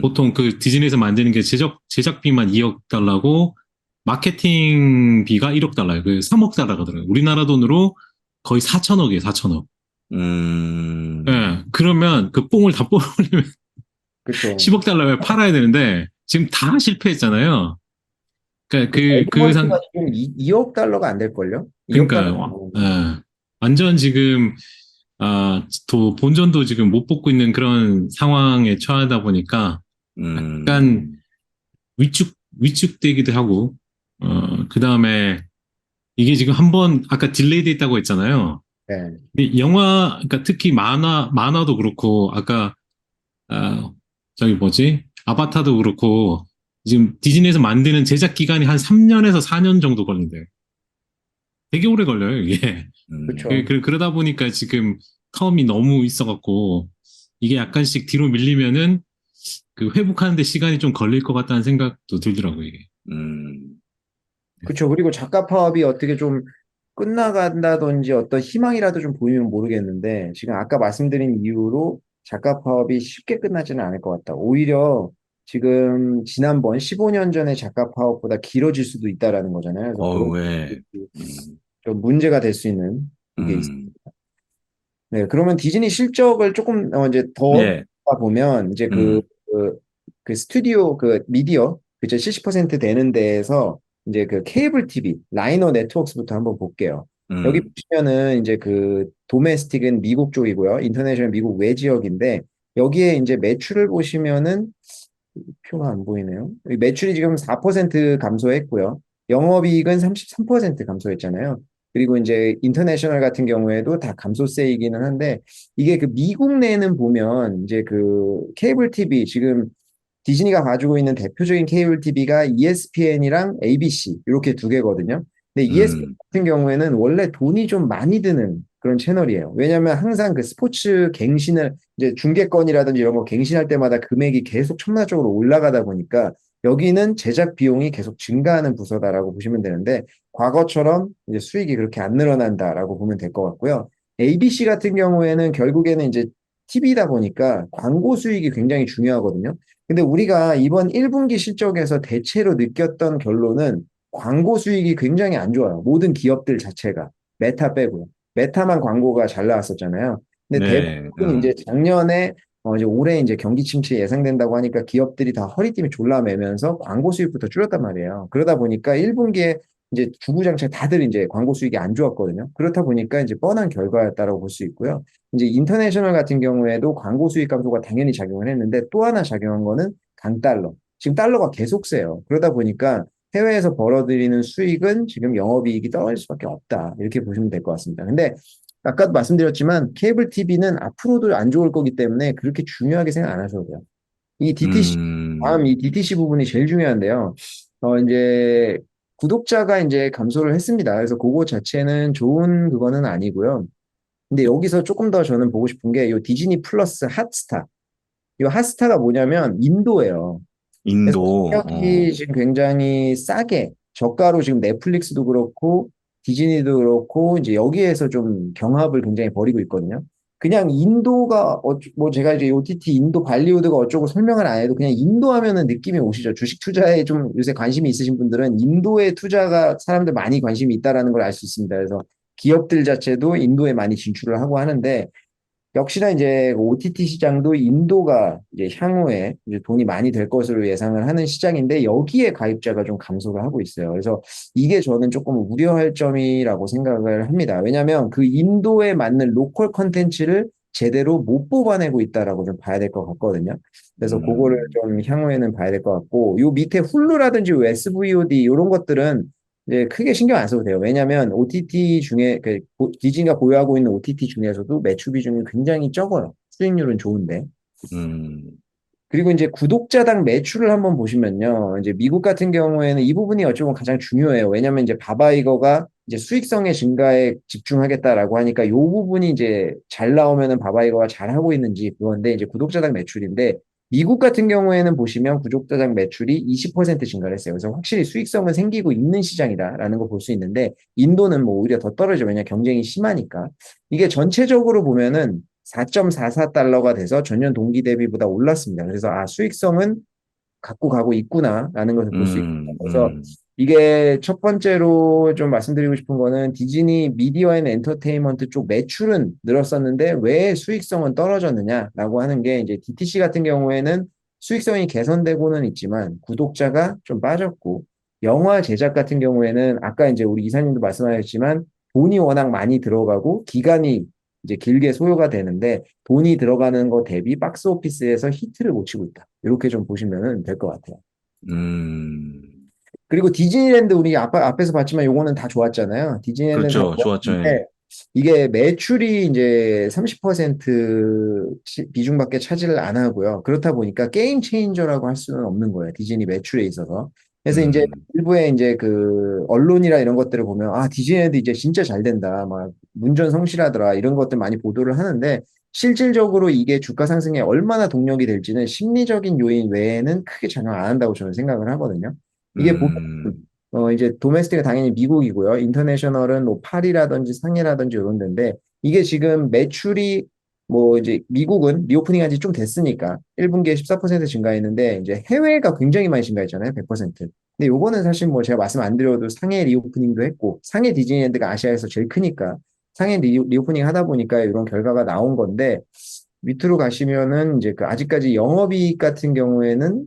보통 그 디즈니에서 만드는 게 제작비만 2억 달러고 마케팅비가 1억 달러예요. 그 3억 달러가 들어요. 우리나라 돈으로 거의 4천억이에요, 4천억. 예, 그러면 그 뽕을 다 뽑으려면 그렇죠. 10억 달러에 팔아야 되는데 지금 다 실패했잖아요. 그러니까 에드먼스가 지금 2억 달러가 안 될걸요? 2억 그러니까 달러. 완전 지금 본전도 지금 못 뽑고 있는 그런 상황에 처하다 보니까 약간 위축되기도 하고 그 다음에 이게 지금 한번 아까 딜레이 돼 있다고 했잖아요. 네. 근데 그러니까 특히 만화도 그렇고 아까 저기 뭐지 아바타도 그렇고 지금 디즈니에서 만드는 제작 기간이 한 3년에서 4년 정도 걸린대요. 되게 오래 걸려요, 이게. 그렇죠. 그러다 보니까 지금 카움이 너무 있어갖고 이게 약간씩 뒤로 밀리면은 그 회복하는데 시간이 좀 걸릴 것 같다는 생각도 들더라고요, 이게. 그렇죠. 그리고 작가 파업이 어떻게 좀 끝나간다든지 어떤 희망이라도 좀 보이면 모르겠는데 지금 아까 말씀드린 이유로 작가 파업이 쉽게 끝나지는 않을 것 같다. 오히려 지금 지난번 15년 전의 작가 파업보다 길어질 수도 있다라는 거잖아요. 그래서 그런 왜? 좀 문제가 될 수 있는 그게 있습니다. 네, 그러면 디즈니 실적을 조금 이제 더 네. 보면 이제 그 스튜디오 그 미디어 그죠 70% 되는 데에서 이제 그 케이블 TV 라이너 네트워크스부터 한번 볼게요. 여기 보시면은 이제 그 도메스틱은 미국 쪽이고요. 인터내셔널 미국 외 지역인데 여기에 이제 매출을 보시면은 표가 안 보이네요. 여기 매출이 지금 4% 감소했고요. 영업이익은 33% 감소했잖아요. 그리고 이제 인터내셔널 같은 경우에도 다 감소세이기는 한데 이게 그 미국 내는 보면 이제 그 케이블 TV 지금 디즈니가 가지고 있는 대표적인 케이블 TV가 ESPN이랑 ABC 이렇게 두 개거든요. 근데 ESPN 같은 경우에는 원래 돈이 좀 많이 드는 그런 채널이에요. 왜냐하면 항상 그 스포츠 갱신을 이제 중계권이라든지 이런 거 갱신할 때마다 금액이 계속 천문학적으로 올라가다 보니까 여기는 제작 비용이 계속 증가하는 부서다라고 보시면 되는데 과거처럼 이제 수익이 그렇게 안 늘어난다라고 보면 될 것 같고요. ABC 같은 경우에는 결국에는 이제 TV다 보니까 광고 수익이 굉장히 중요하거든요. 근데 우리가 이번 1분기 실적에서 대체로 느꼈던 결론은 광고 수익이 굉장히 안 좋아요. 모든 기업들 자체가. 메타 빼고요. 메타만 광고가 잘 나왔었잖아요. 근데 네. 대부분 이제 작년에 이제 올해 이제 경기 침체 예상된다고 하니까 기업들이 다 허리띠를 졸라매면서 광고 수익부터 줄였단 말이에요. 그러다 보니까 1분기에 이제 주구장창 다들 이제 광고 수익이 안 좋았거든요. 그렇다 보니까 이제 뻔한 결과였다라고 볼 수 있고요. 이제 인터내셔널 같은 경우에도 광고 수익 감소가 당연히 작용을 했는데 또 하나 작용한 거는 강달러. 지금 달러가 계속 세요. 그러다 보니까 해외에서 벌어들이는 수익은 지금 영업이익이 떨어질 수밖에 없다. 이렇게 보시면 될 것 같습니다. 근데 아까도 말씀드렸지만 케이블 TV는 앞으로도 안 좋을 거기 때문에 그렇게 중요하게 생각 안 하셔도 돼요. 이 DTC, 다음 이 DTC 부분이 제일 중요한데요. 이제 구독자가 이제 감소를 했습니다. 그래서 그거 자체는 좋은 그거는 아니고요. 근데 여기서 조금 더 저는 보고 싶은 게 이 디즈니 플러스 핫스타. 이 핫스타가 뭐냐면 인도예요. 그래서 인도. 가격이 지금 굉장히 싸게 저가로 지금 넷플릭스도 그렇고 디즈니도 그렇고 이제 여기에서 좀 경합을 굉장히 벌이고 있거든요. 그냥 인도가 뭐 제가 이제 OTT 인도 발리우드가 어쩌고 설명을 안 해도 그냥 인도 하면은 느낌이 오시죠. 주식 투자에 좀 요새 관심이 있으신 분들은 인도의 투자가 사람들 많이 관심이 있다라는 걸 알 수 있습니다. 그래서 기업들 자체도 인도에 많이 진출을 하고 하는데 역시나 이제 OTT 시장도 인도가 이제 향후에 이제 돈이 많이 될 것으로 예상을 하는 시장인데 여기에 가입자가 좀 감소를 하고 있어요. 그래서 이게 저는 조금 우려할 점이라고 생각을 합니다. 왜냐하면 그 인도에 맞는 로컬 컨텐츠를 제대로 못 뽑아내고 있다라고 좀 봐야 될 것 같거든요. 그래서 그거를 좀 향후에는 봐야 될 것 같고 요 밑에 훌루라든지 SVOD 이런 것들은 이제 크게 신경 안 써도 돼요. 왜냐하면 OTT 중에 디즈니가 보유하고 있는 OTT 중에서도 매출 비중이 굉장히 적어요. 수익률은 좋은데. 음, 그리고 이제 구독자당 매출을 한번 보시면요. 이제 미국 같은 경우에는 이 부분이 어쩌면 가장 중요해요. 왜냐하면 이제 바바이거가 이제 수익성의 증가에 집중하겠다라고 하니까 이 부분이 이제 잘 나오면은 바바이거가 잘 하고 있는지 그건데 이제 구독자당 매출인데 미국 같은 경우에는 보시면 구독자당 매출이 20% 증가를 했어요. 그래서 확실히 수익성은 생기고 있는 시장이다라는 거 볼 수 있는데 인도는 뭐 오히려 더 떨어져. 왜냐 경쟁이 심하니까. 이게 전체적으로 보면은 $4.44가 돼서 전년 동기 대비보다 올랐습니다. 그래서 수익성은 갖고 가고 있구나라는 것을 볼 수 있습니다. 음, 그래서 음, 이게 첫 번째로 좀 말씀드리고 싶은 거는 디즈니 미디어 앤 엔터테인먼트 쪽 매출은 늘었었는데 왜 수익성은 떨어졌느냐라고 하는 게 이제 DTC 같은 경우에는 수익성이 개선되고는 있지만 구독자가 좀 빠졌고 영화 제작 같은 경우에는 아까 이제 우리 이사님도 말씀하셨지만 돈이 워낙 많이 들어가고 기간이 이제 길게 소요가 되는데 돈이 들어가는 거 대비 박스 오피스에서 히트를 못 치고 있다. 이렇게 좀 보시면 될 것 같아요. 음. 그리고 디즈니랜드 우리 앞에서 봤지만 요거는 다 좋았잖아요. 디즈니랜드는 다 그렇죠. 좋았죠. 예. 좋았는데 이게 매출이 이제 30% 비중밖에 차지를 안 하고요. 그렇다 보니까 게임 체인저라고 할 수는 없는 거예요. 디즈니 매출에 있어서. 그래서 이제 음, 일부의 이제 그 언론이나 이런 것들을 보면 디즈니랜드 이제 진짜 잘 된다. 막 문전성시하더라. 이런 것들 많이 보도를 하는데 실질적으로 이게 주가 상승에 얼마나 동력이 될지는 심리적인 요인 외에는 크게 작용 안 한다고 저는 생각을 하거든요. 이게 보면 음, 이제 도메스틱은 당연히 미국이고요. 인터내셔널은 뭐 파리라든지 상해라든지 이런 데인데 이게 지금 매출이 뭐 이제 미국은 리오프닝 한지 좀 됐으니까 1분기에 14% 증가했는데 이제 해외가 굉장히 많이 증가했잖아요. 100%. 근데 요거는 사실 뭐 제가 말씀 안 드려도 상해 리오프닝도 했고 상해 디즈니랜드가 아시아에서 제일 크니까 상해 리오프닝 하다 보니까 이런 결과가 나온 건데 밑으로 가시면은 이제 그 아직까지 영업이익 같은 경우에는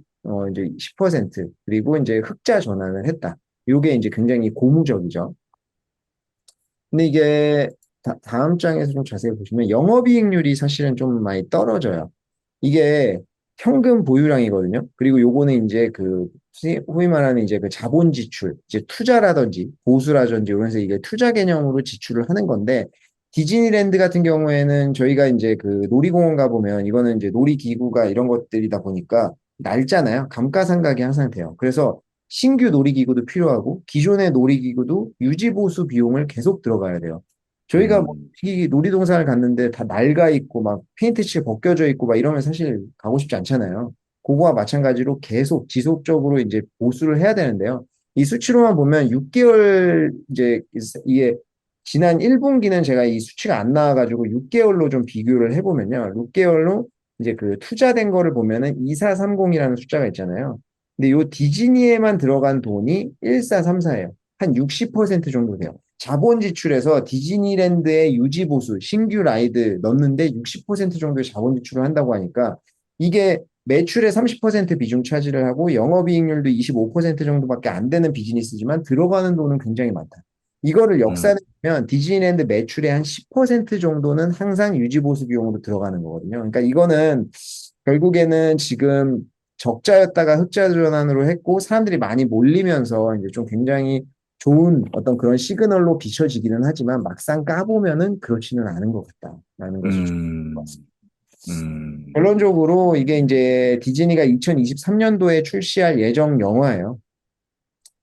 이제 10% 그리고 이제 흑자 전환을 했다. 요게 이제 굉장히 고무적이죠. 근데 이게 다음 장에서 좀 자세히 보시면 영업이익률이 사실은 좀 많이 떨어져요. 이게 현금 보유량이거든요. 그리고 요거는 이제 그 소위 말하는 이제 그 자본 지출, 이제 투자라든지 보수라든지 이런 서 이게 투자 개념으로 지출을 하는 건데 디즈니랜드 같은 경우에는 저희가 이제 그 놀이공원 가보면 이거는 이제 놀이기구가 이런 것들이다 보니까 날짜나요? 감가상각이 항상 돼요. 그래서 신규 놀이기구도 필요하고 기존의 놀이기구도 유지보수 비용을 계속 들어가야 돼요. 저희가 뭐 음, 이 놀이동산을 갔는데 다 낡아 있고 막 페인트칠 벗겨져 있고 막 이러면 사실 가고 싶지 않잖아요. 그거와 마찬가지로 계속 지속적으로 이제 보수를 해야 되는데요. 이 수치로만 보면 6개월 이제 이게 지난 1분기는 제가 이 수치가 안 나와가지고 6개월로 좀 비교를 해보면요. 6개월로 이제 그 투자된 거를 보면은 2430이라는 숫자가 있잖아요. 근데 요 디즈니에만 들어간 돈이 1434예요. 한 60% 정도 돼요. 자본 지출에서 디즈니랜드의 유지 보수, 신규 라이드 넣는데 60% 정도의 자본 지출을 한다고 하니까 이게 매출의 30% 비중 차지를 하고 영업이익률도 25% 정도밖에 안 되는 비즈니스지만 들어가는 돈은 굉장히 많다. 이거를 음, 역산하면 디즈니랜드 매출의 한 10% 정도는 항상 유지 보수 비용으로 들어가는 거거든요. 그러니까 이거는 결국에는 지금 적자였다가 흑자 전환으로 했고 사람들이 많이 몰리면서 이제 좀 굉장히 좋은 어떤 그런 시그널로 비춰지기는 하지만 막상 까보면은 그렇지는 않은 것 같다라는 것이 좀 음, 음. 결론적으로 이게 이제 디즈니가 2023년도에 출시할 예정 영화예요.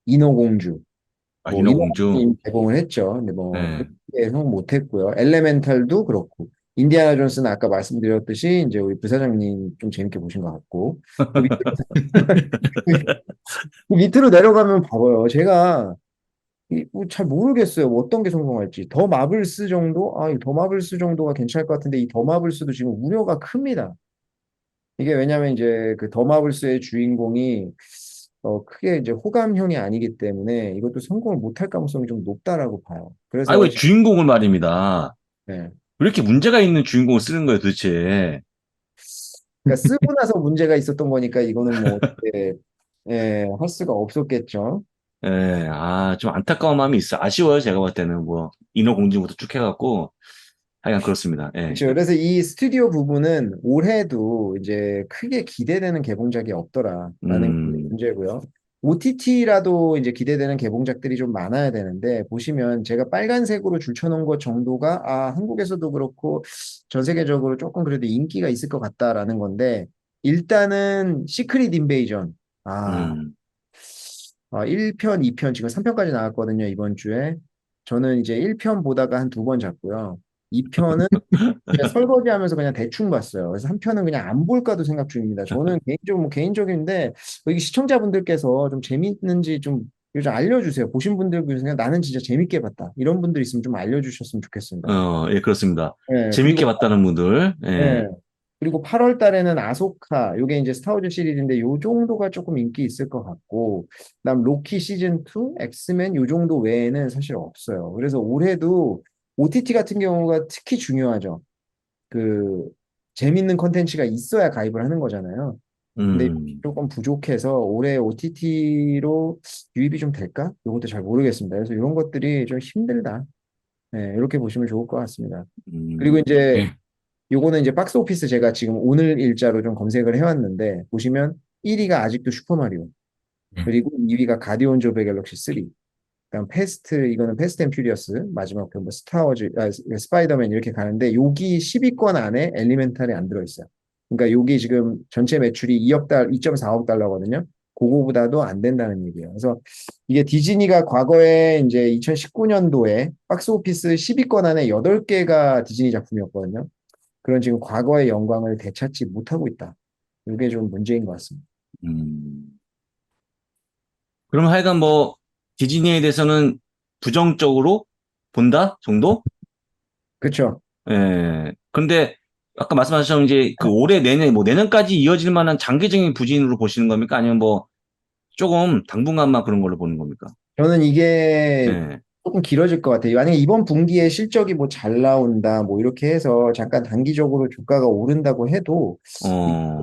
인어공주. 아, 뭐 인어공주. 인어공주님 개봉을 했죠. 근데 뭐 네. 그렇게 성 못했고요. 엘레멘탈도 그렇고 인디아나 존스는 아까 말씀드렸듯이 이제 우리 부사장님 좀 재밌게 보신 것 같고 그 밑으로, 그 밑으로 내려가면 봐봐요. 제가 뭐잘 모르겠어요. 뭐 어떤 게 성공할지. 더 마블스 정도? 이 더 마블스 정도가 괜찮을 것 같은데 이 더 마블스도 지금 우려가 큽니다. 이게 왜냐면 이제 그 더 마블스의 주인공이 크게 이제 호감형이 아니기 때문에 이것도 성공을 못할 가능성이 좀 높다라고 봐요. 아니, 그래서 왜 주인공을 말입니다. 네. 왜 이렇게 문제가 있는 주인공을 쓰는 거예요, 도대체? 그러니까 쓰고 나서 문제가 있었던 거니까 이거는 뭐 어떻게 할 수가 없었겠죠. 예, 좀 안타까운 마음이 있어. 아쉬워요, 제가 볼 때는. 뭐, 인어공주부터 쭉 해갖고. 하여간 그렇습니다. 예. 그렇죠. 그래서 이 스튜디오 부분은 올해도 이제 크게 기대되는 개봉작이 없더라라는 게 음, 문제고요. OTT라도 이제 기대되는 개봉작들이 좀 많아야 되는데 보시면 제가 빨간색으로 줄쳐놓은 것 정도가 한국에서도 그렇고 전 세계적으로 조금 그래도 인기가 있을 것 같다라는 건데 일단은 시크릿 인베이전 아, 음. 1편, 2편 지금 3편까지 나왔거든요 이번 주에 저는 이제 1편 보다가 한 두 번 잤고요. 2편은 그냥 설거지하면서 그냥 대충 봤어요. 그래서 한 편은 그냥 안 볼까도 생각 중입니다. 저는 개인적으로 뭐 개인적인데 여기 시청자분들께서 좀 재밌는지 좀 이거 좀 알려주세요. 보신 분들 중에 나는 진짜 재밌게 봤다. 이런 분들 있으면 좀 알려주셨으면 좋겠습니다. 예, 그렇습니다. 예, 재밌게 그리고 봤다는 분들, 예, 예. 그리고 8월 달에는 아소카, 요게 이제 스타워즈 시리즈인데 요 정도가 조금 인기 있을 것 같고, 그다음 로키 시즌 2, 엑스맨 요 정도 외에는 사실 없어요. 그래서 올해도 OTT 같은 경우가 특히 중요하죠. 그 재밌는 컨텐츠가 있어야 가입을 하는 거잖아요. 근데 음, 조금 부족해서 올해 OTT로 유입이 좀 될까? 이것도 잘 모르겠습니다. 그래서 이런 것들이 좀 힘들다. 네, 이렇게 보시면 좋을 것 같습니다. 그리고 이제 예. 요거는 이제 박스 오피스 제가 지금 오늘 일자로 좀 검색을 해왔는데 보시면 1위가 아직도 슈퍼마리오, 예. 그리고 2위가 가디언즈 오브 갤럭시 3, 그다음 패스트, 이거는 패스트 앤 퓨리어스 마지막 뭐 스타워즈, 스파이더맨 이렇게 가는데 여기 10위권 안에 엘리멘탈이 안 들어있어요. 그러니까 여기 지금 전체 매출이 2.4억 달러거든요. 그거보다도 안 된다는 얘기예요. 그래서 이게 디즈니가 과거에 이제 2019년도에 박스 오피스 10위권 안에 8개가 디즈니 작품이었거든요. 그런 지금 과거의 영광을 되찾지 못하고 있다. 이게 좀 문제인 것 같습니다. 음. 그럼 하여간 뭐, 디즈니에 대해서는 부정적으로 본다 정도? 그렇죠. 예. 근데, 아까 말씀하셨던 이제 그 올해 내년, 뭐 내년까지 이어질 만한 장기적인 부진으로 보시는 겁니까? 아니면 뭐, 조금 당분간만 그런 걸로 보는 겁니까? 저는 이게 예. 조금 길어질 것 같아요. 만약에 이번 분기에 실적이 뭐 잘 나온다, 뭐 이렇게 해서 잠깐 단기적으로 주가가 오른다고 해도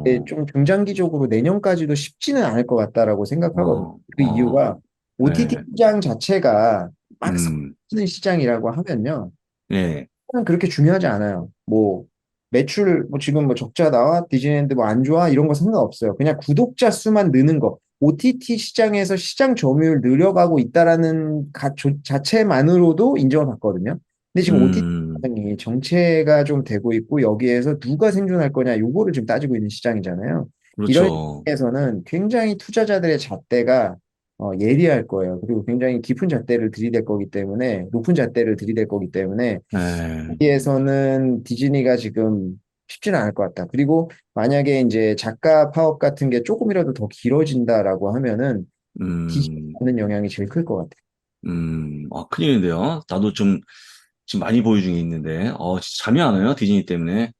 이게 어, 좀 중장기적으로 내년까지도 쉽지는 않을 것 같다라고 생각하거든요. 그 이유가 OTT 예. 시장 자체가 막 음, 커지는 시장이라고 하면요. 예. 는 그렇게 중요하지 않아요. 뭐 매출 뭐 지금 뭐 적자 나와 디즈니랜드 뭐 안 좋아 이런 거 상관없어요. 그냥 구독자 수만 느는 거. OTT 시장에서 시장 점유율 늘어가고 있다라는 자체만으로도 인정을 받거든요. 근데 지금 OTT 음, 시장이 정체가 좀 되고 있고 여기에서 누가 생존할 거냐 요거를 지금 따지고 있는 시장이잖아요. 이런 그렇죠. 시장에서는 굉장히 투자자들의 잣대가 예리할 거예요. 그리고 굉장히 깊은 잣대를 들이댈 거기 때문에 높은 잣대를 들이댈 거기 때문에 예. 여기에서는 디즈니가 지금 쉽지는 않을 것 같다. 그리고 만약에 이제 작가 파업 같은 게 조금이라도 더 길어진다라고 하면은 디즈니 음, 받는 영향이 제일 클 것 같아요. 큰일인데요. 나도 좀 지금 많이 보유 중에 있는데, 진짜 잠이 안 와요, 디즈니 때문에.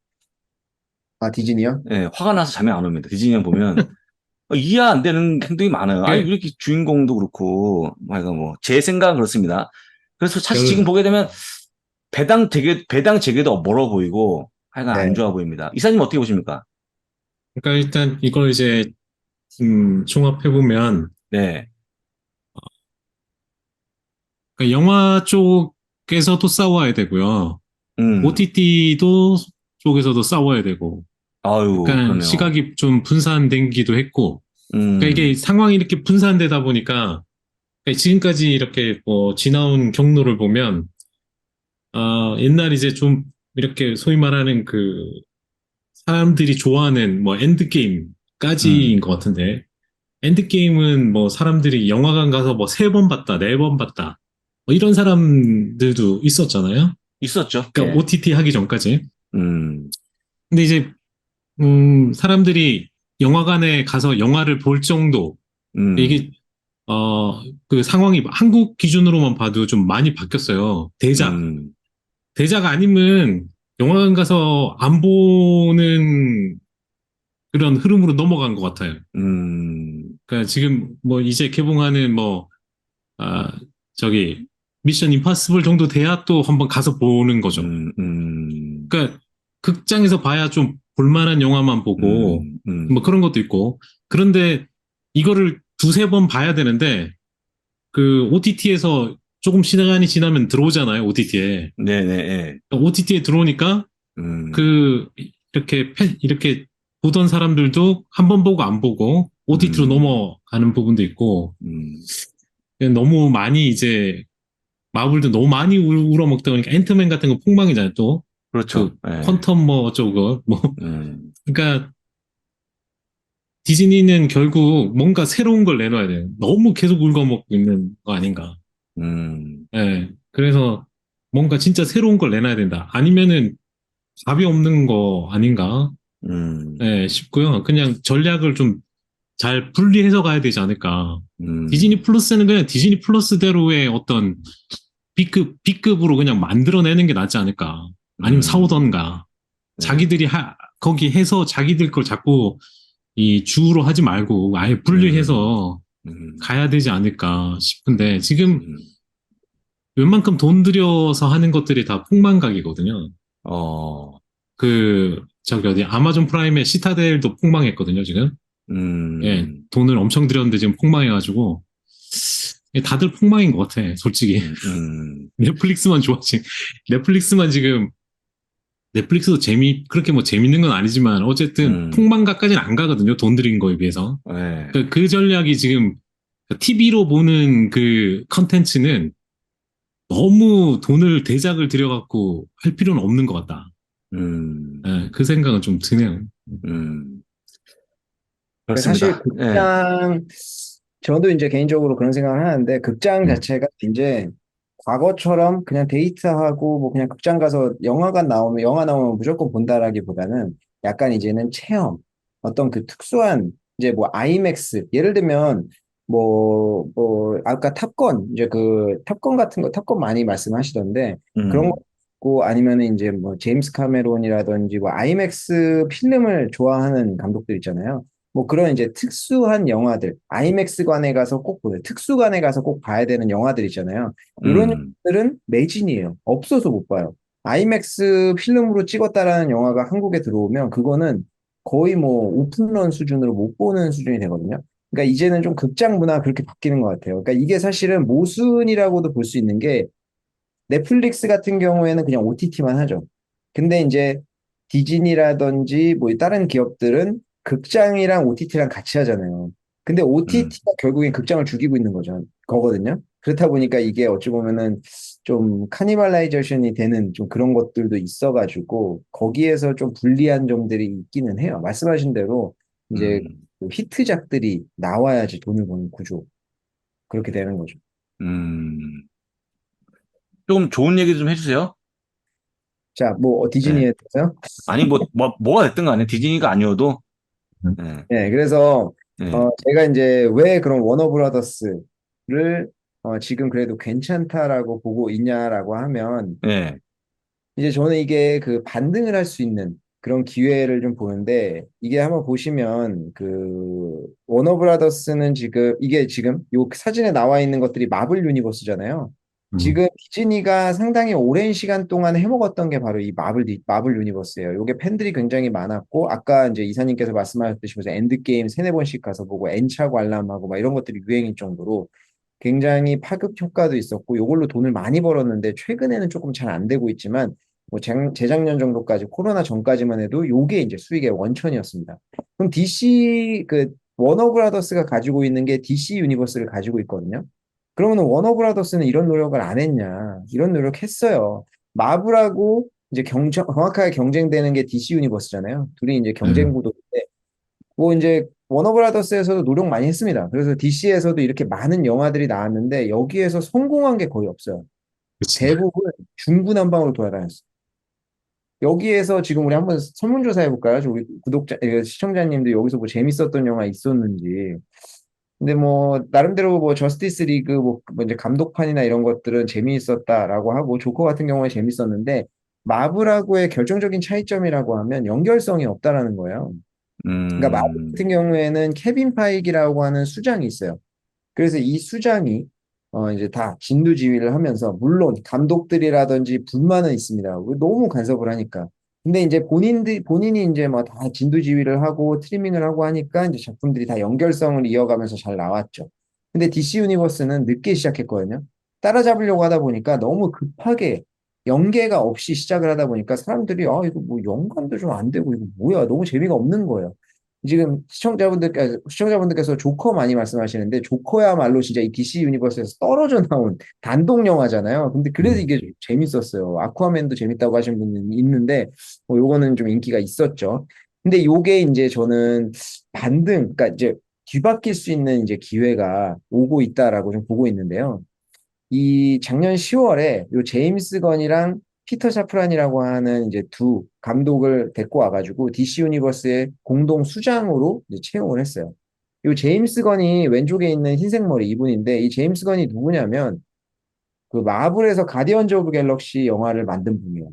아, 디즈니요? 예, 화가 나서 잠이 안 옵니다. 디즈니 형 보면, 이해 안 되는 행동이 많아요. 아니, 왜 예. 이렇게 주인공도 그렇고, 하여간 뭐, 제 생각은 그렇습니다. 그래서 사실 지금 그, 보게 되면, 배당 재개도 멀어 보이고, 하여간 안 네. 좋아 보입니다. 이사님 어떻게 보십니까? 그러니까 일단 이걸 이제 종합해보면 네, 그러니까 영화 쪽에서도 싸워야 되고요. 음, OTT도 쪽에서도 싸워야 되고 아유, 약간 그러네요. 시각이 좀 분산되기도 했고 그러니까 이게 음, 상황이 이렇게 분산되다 보니까 그러니까 지금까지 이렇게 뭐 지나온 경로를 보면 옛날 이제 좀 이렇게 소위 말하는 그 사람들이 좋아하는 뭐 엔드게임까지인 음, 것 같은데 엔드게임은 뭐 사람들이 영화관 가서 뭐 3번 봤다, 4번 봤다 뭐 이런 사람들도 있었잖아요. 있었죠. 그러니까 예, OTT 하기 전까지. 음, 근데 이제 사람들이 영화관에 가서 영화를 볼 정도 음, 이게 그 상황이 한국 기준으로만 봐도 좀 많이 바뀌었어요. 음, 대작 아니면 영화관 가서 안 보는 그런 흐름으로 넘어간 것 같아요. 음, 그러니까 지금 뭐 이제 개봉하는 뭐, 아, 저기, 미션 임파서블 정도 돼야 또 한번 가서 보는 거죠. 음, 음, 그러니까 극장에서 봐야 좀 볼만한 영화만 보고 뭐 그런 것도 있고. 그런데 이거를 두세 번 봐야 되는데 그 OTT에서 조금 시간이 지나면 들어오잖아요, OTT에. 네네, 예, OTT에 들어오니까 음, 그 이렇게 보던 사람들도 한 번 보고 안 보고 OTT로 음, 넘어가는 부분도 있고 음, 너무 많이 이제 마블도 너무 많이 울어먹다 보니까 앤트맨 같은 거 폭망이잖아요 또 그렇죠. 그 예, 퀀텀 뭐 어쩌고 뭐 음, 그러니까 디즈니는 결국 뭔가 새로운 걸 내놔야 돼요. 너무 계속 울거먹고 있는 거 아닌가. 음, 예. 그래서 뭔가 진짜 새로운 걸 내놔야 된다. 아니면은 답이 없는 거 아닌가 음, 싶고요. 그냥 전략을 좀 잘 분리해서 가야 되지 않을까. 음, 디즈니 플러스는 그냥 디즈니 플러스대로의 어떤 B급으로 그냥 만들어내는 게 낫지 않을까. 아니면 음, 사오던가. 네, 자기들이 거기 해서 자기들 걸 자꾸 이 주로 하지 말고 아예 음, 분리해서 음, 가야 되지 않을까 싶은데 지금 음, 웬만큼 돈 들여서 하는 것들이 다 폭망각이거든요. 어, 저기 어디 아마존 프라임의 시타델도 폭망했거든요, 지금. 예, 음, 돈을 엄청 들였는데 지금 폭망해가지고 다들 폭망인 것 같아, 솔직히. 음, 음, 넷플릭스만 좋아지. 넷플릭스만 지금 넷플릭스도 그렇게 뭐 재밌는 건 아니지만 어쨌든 음, 폭망가까지는 안 가거든요. 돈 들인 거에 비해서. 네, 그 전략이 지금 TV로 보는 그 컨텐츠는 너무 돈을 대작을 들여갖고 할 필요는 없는 것 같다. 음, 예, 그 생각은 좀 드네요. 음, 사실 그렇습니다. 네, 극장, 저도 이제 개인적으로 그런 생각을 하는데, 극장 음, 자체가 이제 과거처럼 그냥 데이트하고 뭐 그냥 극장 가서 영화 나오면 무조건 본다라기보다는 약간 이제는 체험, 어떤 그 특수한 이제 뭐 아이맥스, 예를 들면 아까 탑건, 이제 그 탑건 같은 거, 탑건 많이 말씀하시던데, 그런 거 음, 있고 아니면은 이제 뭐 제임스 카메론이라든지 뭐 아이맥스 필름을 좋아하는 감독들 있잖아요. 뭐 그런 이제 특수한 영화들, 아이맥스관에 가서 꼭 보세요. 특수관에 가서 꼭 봐야 되는 영화들 있잖아요. 이런 음, 영화들은 매진이에요. 없어서 못 봐요. 아이맥스 필름으로 찍었다라는 영화가 한국에 들어오면 그거는 거의 뭐 오픈런 수준으로 못 보는 수준이 되거든요. 그러니까 이제는 좀 극장 문화가 그렇게 바뀌는 것 같아요. 그러니까 이게 사실은 모순이라고도 볼 수 있는 게 넷플릭스 같은 경우에는 그냥 OTT만 하죠. 근데 이제 디즈니라든지 뭐 다른 기업들은 극장이랑 OTT랑 같이 하잖아요. 근데 음, OTT가 결국엔 극장을 죽이고 있는 거거든요. 그렇다 보니까 이게 어찌 보면은 좀 카니발라이제이션이 되는 좀 그런 것들도 있어가지고 거기에서 좀 불리한 점들이 있기는 해요. 말씀하신 대로 이제 음, 그 히트작들이 나와야지 돈을 버는 구조. 그렇게 되는 거죠. 음. 좀 좋은 얘기 좀 해주세요. 자, 뭐 네. 디즈니에 대해서요? 아니, 뭐가 됐든 간에 디즈니가 아니어도, 네, 네, 그래서 네, 제가 이제 왜 그런 워너브라더스를 지금 그래도 괜찮다라고 보고 있냐라고 하면 네, 이제 저는 이게 그 반등을 할 수 있는 그런 기회를 좀 보는데 이게 한번 보시면 그 워너브라더스는 지금 이게 지금 요 사진에 나와 있는 것들이 마블 유니버스잖아요. 음, 지금 디즈니가 상당히 오랜 시간 동안 해먹었던 게 바로 이 마블 유니버스예요. 요게 팬들이 굉장히 많았고 아까 이제 이사님께서 말씀하셨듯이 무슨 엔드게임 세네 번씩 가서 보고 엔차 관람하고 막 이런 것들이 유행일 정도로 굉장히 파급 효과도 있었고 요걸로 돈을 많이 벌었는데 최근에는 조금 잘 안 되고 있지만 뭐 재작년 정도까지 코로나 전까지만 해도 요게 이제 수익의 원천이었습니다. 그럼 DC 그 워너브라더스가 가지고 있는 게 DC 유니버스를 가지고 있거든요. 그러면 워너브라더스는 이런 노력을 안 했냐? 이런 노력했어요. 마블하고 이제 정확하게 경쟁되는 게 DC 유니버스잖아요. 둘이 이제 경쟁 음, 구도인데 뭐 이제 워너브라더스에서도 노력 많이 했습니다. 그래서 DC에서도 이렇게 많은 영화들이 나왔는데 여기에서 성공한 게 거의 없어요. 그치. 대부분 중구난방으로 돌아다녔어요. 여기에서 지금 우리 한번 설문조사 해볼까요? 우리 시청자님들 여기서 뭐 재밌었던 영화 있었는지. 근데 뭐, 나름대로 뭐, 저스티스 리그, 뭐 이제 감독판이나 이런 것들은 재미있었다라고 하고, 조커 같은 경우에 재밌었는데, 마블하고의 결정적인 차이점이라고 하면 연결성이 없다라는 거예요. 그러니까 마블 음, 같은 경우에는 케빈 파이기라고 하는 수장이 있어요. 그래서 이 수장이 이제 다 진두지휘를 하면서 물론 감독들이라든지 불만은 있습니다. 너무 간섭을 하니까. 근데 이제 본인이 이제 뭐 다 진두지휘를 하고 트리밍을 하고 하니까 이제 작품들이 다 연결성을 이어가면서 잘 나왔죠. 근데 DC 유니버스는 늦게 시작했거든요. 따라잡으려고 하다 보니까 너무 급하게 연계가 없이 시작을 하다 보니까 사람들이 이거 뭐 연관도 좀 안 되고 이거 뭐야 너무 재미가 없는 거예요. 지금 시청자분들께서 조커 많이 말씀하시는데 조커야말로 진짜 이 DC 유니버스에서 떨어져 나온 단독 영화잖아요. 근데 그래도 음, 이게 좀 재밌었어요. 아쿠아맨도 재밌다고 하신 분이 있는데 요거는 좀 인기가 있었죠. 근데 요게 이제 저는 그러니까 이제 뒤바뀔 수 있는 이제 기회가 오고 있다라고 좀 보고 있는데요. 이 작년 10월에 요 제임스 건이랑 피터 사프란이라고 하는 이제 두 감독을 데리고 와가지고 DC 유니버스의 공동 수장으로 이제 채용을 했어요. 이 제임스 건이 왼쪽에 있는 흰색 머리 이분인데 이 제임스 건이 누구냐면 그 마블에서 가디언즈 오브 갤럭시 영화를 만든 분이에요.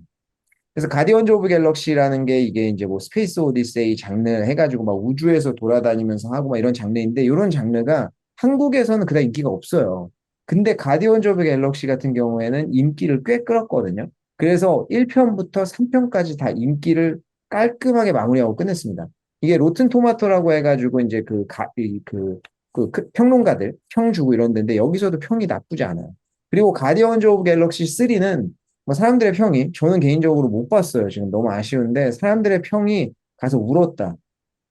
그래서 가디언즈 오브 갤럭시라는 게 이게 이제 뭐 스페이스 오디세이 장르 해가지고 막 우주에서 돌아다니면서 하고 막 이런 장르인데 이런 장르가 한국에서는 그다지 인기가 없어요. 근데 가디언즈 오브 갤럭시 같은 경우에는 인기를 꽤 끌었거든요. 그래서 1편부터 3편까지 다 인기를 깔끔하게 마무리하고 끝냈습니다. 이게 로튼 토마토라고 해가지고 이제 평론가들 평 주고 이런 데인데 여기서도 평이 나쁘지 않아요. 그리고 가디언즈 오브 갤럭시 3는 뭐 사람들의 평이 저는 개인적으로 못 봤어요. 지금 너무 아쉬운데 사람들의 평이 가서 울었다.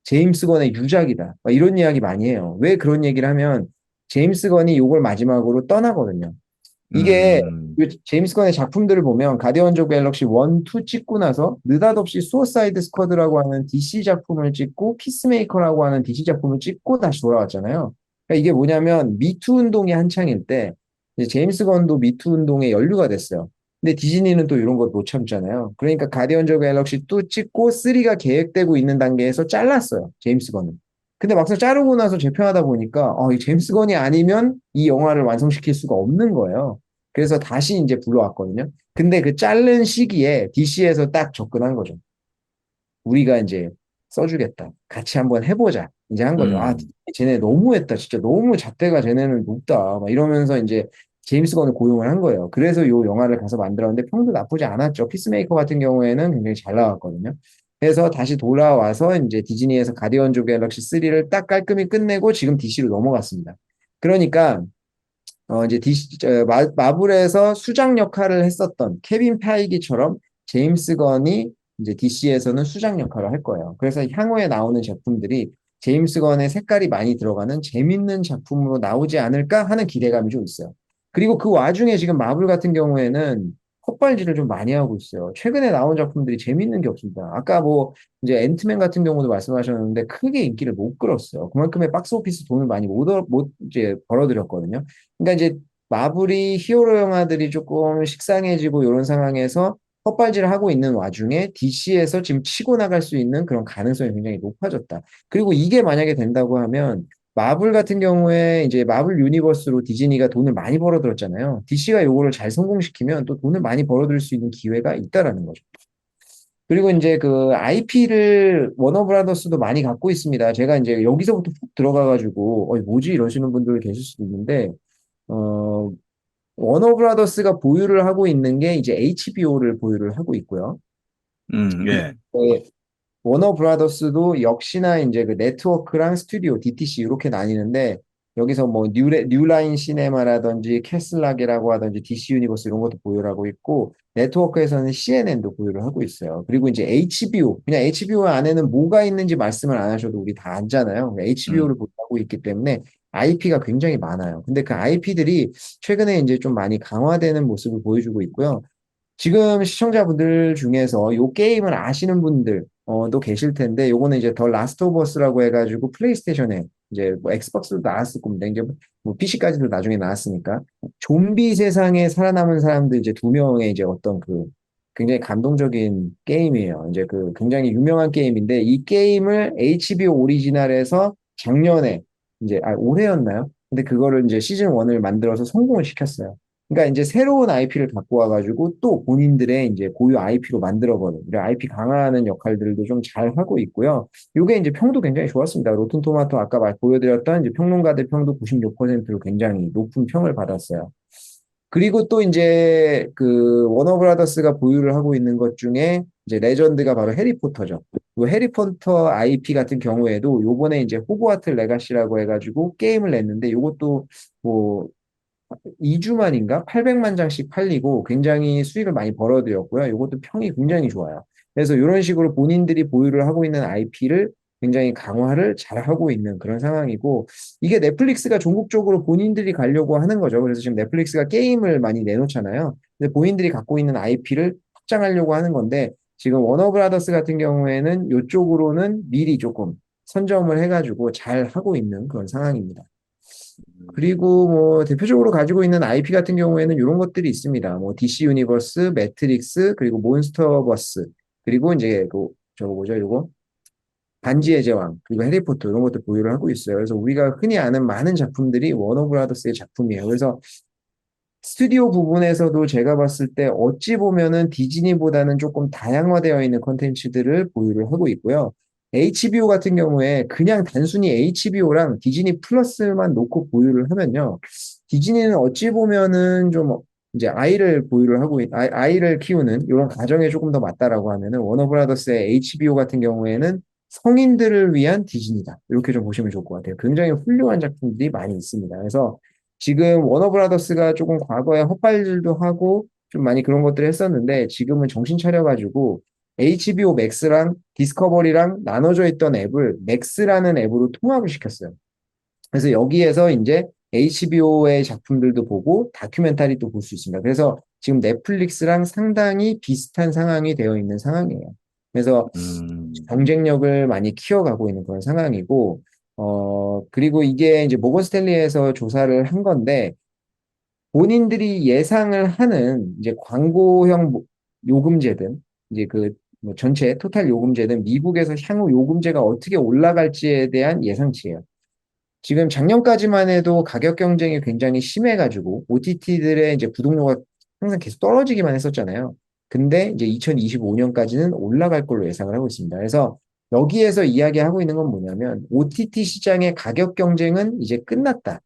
제임스 건의 유작이다. 막 이런 이야기 많이 해요. 왜 그런 얘기를 하면 제임스 건이 이걸 마지막으로 떠나거든요. 이게 음, 제임스 건의 작품들을 보면 가디언즈 오브 갤럭시 1, 2 찍고 나서 느닷없이 수어사이드 스쿼드라고 하는 DC 작품을 찍고 피스메이커라고 하는 DC 작품을 찍고 다시 돌아왔잖아요. 그러니까 이게 뭐냐면 미투 운동이 한창일 때 이제 제임스 건도 미투 운동에 연루가 됐어요. 근데 디즈니는 또 이런 걸 못 참잖아요. 그러니까 가디언즈 오브 갤럭시 2 찍고 3가 계획되고 있는 단계에서 잘랐어요. 제임스 건은. 근데 막상 자르고 나서 재편하다 보니까 이 제임스 건이 아니면 이 영화를 완성시킬 수가 없는 거예요. 그래서 다시 이제 불러왔거든요. 근데 그 자른 시기에 DC에서 딱 접근한 거죠. 우리가 이제 써주겠다. 같이 한번 해보자. 이제 한 거죠. 아, 음, 쟤네 너무했다. 진짜 너무 잣대가 쟤네는 높다. 막 이러면서 이제 제임스 건을 고용을 한 거예요. 그래서 요 영화를 가서 만들었는데 평도 나쁘지 않았죠. 피스메이커 같은 경우에는 굉장히 잘 나왔거든요. 그래서 다시 돌아와서 이제 디즈니에서 가디언즈 오브 갤럭시 3를 딱 깔끔히 끝내고 지금 DC로 넘어갔습니다. 그러니까 이제 마블에서 수장 역할을 했었던 케빈 파이기처럼 제임스 건이 이제 DC에서는 수장 역할을 할 거예요. 그래서 향후에 나오는 제품들이 제임스 건의 색깔이 많이 들어가는 재밌는 작품으로 나오지 않을까 하는 기대감이 좀 있어요. 그리고 그 와중에 지금 마블 같은 경우에는 헛발질을 좀 많이 하고 있어요. 최근에 나온 작품들이 재밌는 게 없습니다. 아까 뭐 이제 앤트맨 같은 경우도 말씀하셨는데 크게 인기를 못 끌었어요. 그만큼의 박스 오피스 돈을 많이 못 이제 벌어들였거든요. 그러니까 이제 마블이 히어로 영화들이 조금 식상해지고 이런 상황에서 헛발질을 하고 있는 와중에 DC에서 지금 치고 나갈 수 있는 그런 가능성이 굉장히 높아졌다. 그리고 이게 만약에 된다고 하면 마블 같은 경우에 이제 마블 유니버스로 디즈니가 돈을 많이 벌어들였잖아요. DC가 요거를 잘 성공시키면 또 돈을 많이 벌어들일 수 있는 기회가 있다라는 거죠. 그리고 이제 그 IP를 워너브라더스도 많이 갖고 있습니다. 제가 이제 여기서부터 푹 들어가가지고 뭐지 이러시는 분들 계실 수도 있는데 어, 워너브라더스가 보유를 하고 있는 게 이제 HBO를 보유를 하고 있고요. 예. 네, 워너브라더스도 역시나 이제 그 네트워크랑 스튜디오, DTC 이렇게 나뉘는데 여기서 뭐 뉴라인 시네마라든지 캐슬락이라고 하든지 DC 유니버스 이런 것도 보유를 하고 있고 네트워크에서는 CNN도 보유를 하고 있어요. 그리고 이제 HBO, 그냥 HBO 안에는 뭐가 있는지 말씀을 안 하셔도 우리 다 알잖아요. 음, HBO를 보유하고 있기 때문에 IP가 굉장히 많아요. 근데 그 IP들이 최근에 이제 좀 많이 강화되는 모습을 보여주고 있고요. 지금 시청자분들 중에서 요 게임을 아시는 분들 도 계실 텐데 요거는 이제 더 라스트 오브 어스라고 해가지고 플레이스테이션에 이제 뭐 엑스박스도 나왔을 겁니다. 이제 뭐 PC까지도 나중에 나왔으니까 좀비 세상에 살아남은 사람들 이제 두 명의 이제 어떤 그 굉장히 감동적인 게임이에요. 이제 그 굉장히 유명한 게임인데 이 게임을 HBO 오리지널에서 작년에 이제 올해였나요? 근데 그거를 이제 시즌 1을 만들어서 성공을 시켰어요. 그러니까 이제 새로운 IP를 갖고 와가지고 또 본인들의 이제 고유 IP로 만들어버려. IP 강화하는 역할들도 좀 잘 하고 있고요. 이게 이제 평도 굉장히 좋았습니다. 로튼 토마토 아까 보여드렸던 이제 평론가들 평도 96%로 굉장히 높은 평을 받았어요. 그리고 또 이제 그 워너브라더스가 보유를 하고 있는 것 중에 이제 레전드가 바로 해리포터죠. 그 해리포터 IP 같은 경우에도 요번에 이제 호그와트 레가시라고 해가지고 게임을 냈는데 요것도 뭐 2주 만인가 800만 장씩 팔리고 굉장히 수익을 많이 벌어들였고요. 이것도 평이 굉장히 좋아요. 그래서 이런 식으로 본인들이 보유를 하고 있는 IP를 굉장히 강화를 잘 하고 있는 그런 상황이고 이게 넷플릭스가 전국적으로 본인들이 가려고 하는 거죠. 그래서 지금 넷플릭스가 게임을 많이 내놓잖아요. 근데 본인들이 갖고 있는 IP를 확장하려고 하는 건데 지금 워너브라더스 같은 경우에는 이쪽으로는 미리 조금 선점을 해가지고 잘 하고 있는 그런 상황입니다. 그리고 뭐 대표적으로 가지고 있는 IP 같은 경우에는 이런 것들이 있습니다. 뭐 DC 유니버스, 매트릭스, 그리고 몬스터버스, 그리고 이제 그 저거 뭐죠, 이거 반지의 제왕, 그리고 해리포터 이런 것들 보유를 하고 있어요. 그래서 우리가 흔히 아는 많은 작품들이 워너브라더스의 작품이에요. 그래서 스튜디오 부분에서도 제가 봤을 때 어찌 보면은 디즈니보다는 조금 다양화되어 있는 컨텐츠들을 보유를 하고 있고요. HBO 같은 경우에 그냥 단순히 HBO랑 디즈니 플러스만 놓고 보유를 하면요. 디즈니는 어찌 보면은 좀 이제 아이를 보유를 하고 아이를 키우는 이런 가정에 조금 더 맞다라고 하면은 워너브라더스의 HBO 같은 경우에는 성인들을 위한 디즈니다. 이렇게 좀 보시면 좋을 것 같아요. 굉장히 훌륭한 작품들이 많이 있습니다. 그래서 지금 워너브라더스가 조금 과거에 헛발질도 하고 좀 많이 그런 것들을 했었는데 지금은 정신 차려가지고 HBO 맥스랑 디스커버리랑 나눠져 있던 앱을 맥스라는 앱으로 통합을 시켰어요. 그래서 여기에서 이제 HBO의 작품들도 보고 다큐멘터리도 볼 수 있습니다. 그래서 지금 넷플릭스랑 상당히 비슷한 상황이 되어 있는 상황이에요. 그래서 음, 경쟁력을 많이 키워가고 있는 그런 상황이고, 그리고 이게 이제 모건 스탠리에서 조사를 한 건데, 본인들이 예상을 하는 이제 광고형 요금제든, 이제 뭐 전체 토탈 요금제든 미국에서 향후 요금제가 어떻게 올라갈지에 대한 예상치예요. 지금 작년까지만 해도 가격 경쟁이 굉장히 심해가지고 OTT들의 이제 구독료가 항상 계속 떨어지기만 했었잖아요. 근데 이제 2025년까지는 올라갈 걸로 예상을 하고 있습니다. 그래서 여기에서 이야기하고 있는 건 뭐냐면 OTT 시장의 가격 경쟁은 이제 끝났다.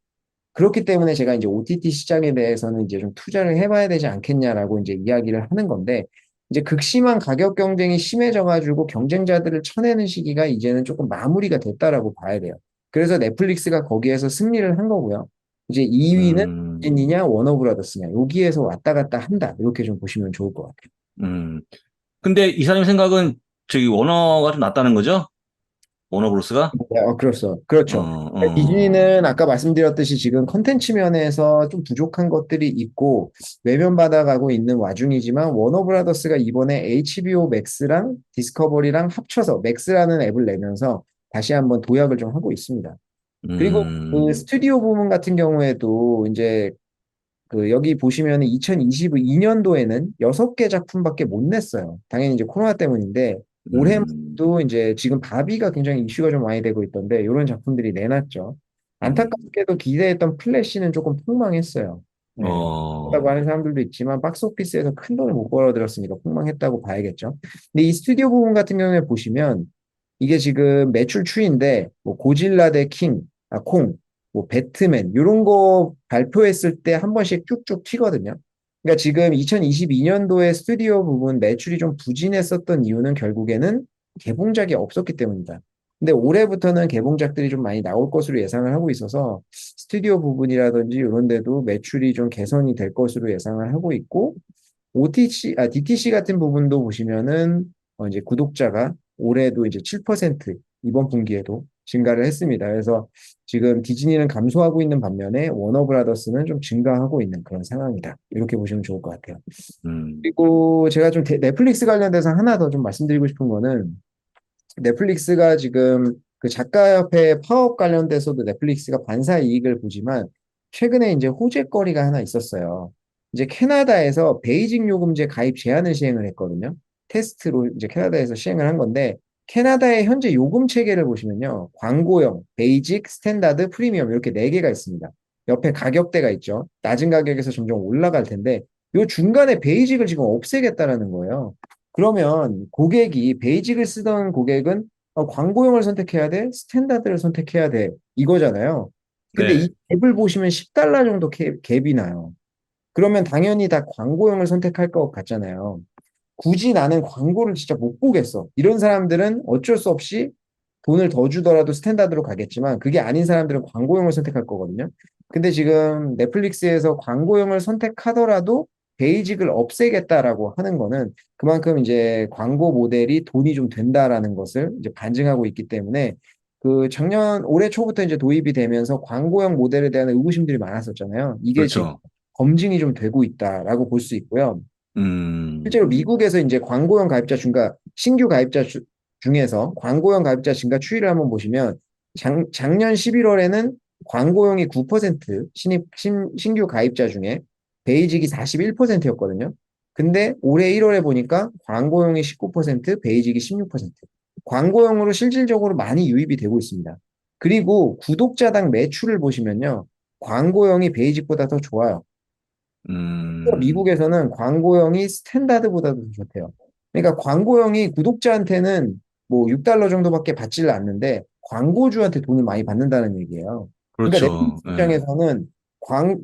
그렇기 때문에 제가 이제 OTT 시장에 대해서는 이제 좀 투자를 해봐야 되지 않겠냐라고 이제 이야기를 하는 건데, 이제 극심한 가격 경쟁이 심해져가지고 경쟁자들을 쳐내는 시기가 이제는 조금 마무리가 됐다라고 봐야 돼요. 그래서 넷플릭스가 거기에서 승리를 한 거고요. 이제 2위는 음, 디즈니냐 워너브라더스냐 여기에서 왔다 갔다 한다. 이렇게 좀 보시면 좋을 것 같아요. 음. 근데 이 사람의 생각은 저기 워너가 좀 낫다는 거죠? 워너브로스가? 네, 그렇죠. 그렇죠. 디즈니는 아까 말씀드렸듯이 지금 컨텐츠 면에서 좀 부족한 것들이 있고 외면받아가고 있는 와중이지만 워너브라더스가 이번에 HBO 맥스랑 디스커버리랑 합쳐서 맥스라는 앱을 내면서 다시 한번 도약을 좀 하고 있습니다. 그리고 그 음, 스튜디오 부문 같은 경우에도 이제 그 여기 보시면 2022년도에는 6개 작품밖에 못 냈어요. 당연히 이제 코로나 때문인데 음, 올해도 이제 지금 바비가 굉장히 이슈가 좀 많이 되고 있던데 이런 작품들이 내놨죠. 음, 안타깝게도 기대했던 플래시는 조금 폭망했어요. 네. 그렇다고 어, 하는 사람들도 있지만 박스오피스에서 큰 돈을 못 벌어들였으니까 폭망했다고 봐야겠죠. 근데 이 스튜디오 부분 같은 경우에 보시면 이게 지금 매출 추이인데 뭐 고질라 대 킹, 콩, 뭐 배트맨 이런 거 발표했을 때 한 번씩 쭉쭉 튀거든요. 그러니까 지금 2022년도에 스튜디오 부분 매출이 좀 부진했었던 이유는 결국에는 개봉작이 없었기 때문이다. 근데 올해부터는 개봉작들이 좀 많이 나올 것으로 예상을 하고 있어서 스튜디오 부분이라든지 이런 데도 매출이 좀 개선이 될 것으로 예상을 하고 있고 DTC 같은 부분도 보시면은 이제 구독자가 올해도 이제 7% 이번 분기에도 증가를 했습니다. 그래서 지금 디즈니는 감소하고 있는 반면에 워너브라더스는 좀 증가하고 있는 그런 상황이다. 이렇게 보시면 좋을 것 같아요. 음, 그리고 제가 좀 넷플릭스 관련돼서 하나 더 좀 말씀드리고 싶은 거는 넷플릭스가 지금 그 작가협회 파업 관련돼서도 넷플릭스가 반사 이익을 보지만 최근에 이제 호재거리가 하나 있었어요. 이제 캐나다에서 베이직 요금제 가입 제한을 시행을 했거든요. 테스트로 이제 캐나다에서 시행을 한 건데 캐나다의 현재 요금 체계를 보시면요. 광고형, 베이직, 스탠다드, 프리미엄 이렇게 네 개가 있습니다. 옆에 가격대가 있죠. 낮은 가격에서 점점 올라갈 텐데 요 중간에 베이직을 지금 없애겠다라는 거예요. 그러면 고객이 베이직을 쓰던 고객은 광고용을 선택해야 돼? 스탠다드를 선택해야 돼? 이거잖아요. 근데 이 네, 갭을 보시면 10달러 정도 갭이 나요. 그러면 당연히 다 광고용을 선택할 것 같잖아요. 굳이 나는 광고를 진짜 못 보겠어. 이런 사람들은 어쩔 수 없이 돈을 더 주더라도 스탠다드로 가겠지만 그게 아닌 사람들은 광고용을 선택할 거거든요. 근데 지금 넷플릭스에서 광고용을 선택하더라도 베이직을 없애겠다라고 하는 거는 그만큼 이제 광고 모델이 돈이 좀 된다라는 것을 이제 반증하고 있기 때문에 그 올해 초부터 이제 도입이 되면서 광고형 모델에 대한 의구심들이 많았었잖아요. 이게 지금 그렇죠. 검증이 좀 되고 있다라고 볼 수 있고요. 음, 실제로 미국에서 이제 광고형 가입자 증가, 신규 가입자 중에서 광고형 가입자 증가 추이를 한번 보시면 작년 11월에는 광고형이 9% 신규 가입자 중에 베이직이 41%였거든요. 근데 올해 1월에 보니까 광고형이 19%, 베이직이 16%. 광고용으로 실질적으로 많이 유입이 되고 있습니다. 그리고 구독자당 매출을 보시면요. 광고용이 베이직보다 더 좋아요. 음, 미국에서는 광고형이 스탠다드보다도 더 좋대요. 그러니까 광고형이 구독자한테는 뭐 6달러 정도밖에 받지를 않는데 광고주한테 돈을 많이 받는다는 얘기예요. 그러니까 그렇죠. 넷플릭스 입장에서는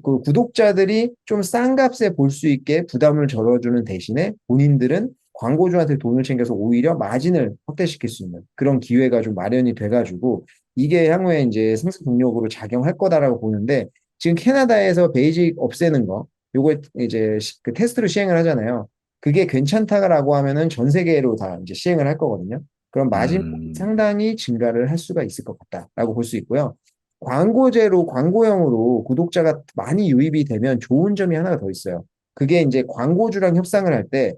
그 구독자들이 좀 싼 값에 볼 수 있게 부담을 덜어주는 대신에 본인들은 광고주한테 돈을 챙겨서 오히려 마진을 확대시킬 수 있는 그런 기회가 좀 마련이 돼가지고 이게 향후에 이제 상승 동력으로 작용할 거다라고 보는데 지금 캐나다에서 베이직 없애는 거 요거 이제 그 테스트로 시행을 하잖아요. 그게 괜찮다라고 하면은 전 세계로 다 이제 시행을 할 거거든요. 그럼 마진이 음, 상당히 증가를 할 수가 있을 것 같다라고 볼 수 있고요. 광고제로 광고형으로 구독자가 많이 유입이 되면 좋은 점이 하나가 더 있어요. 그게 이제 광고주랑 협상을 할 때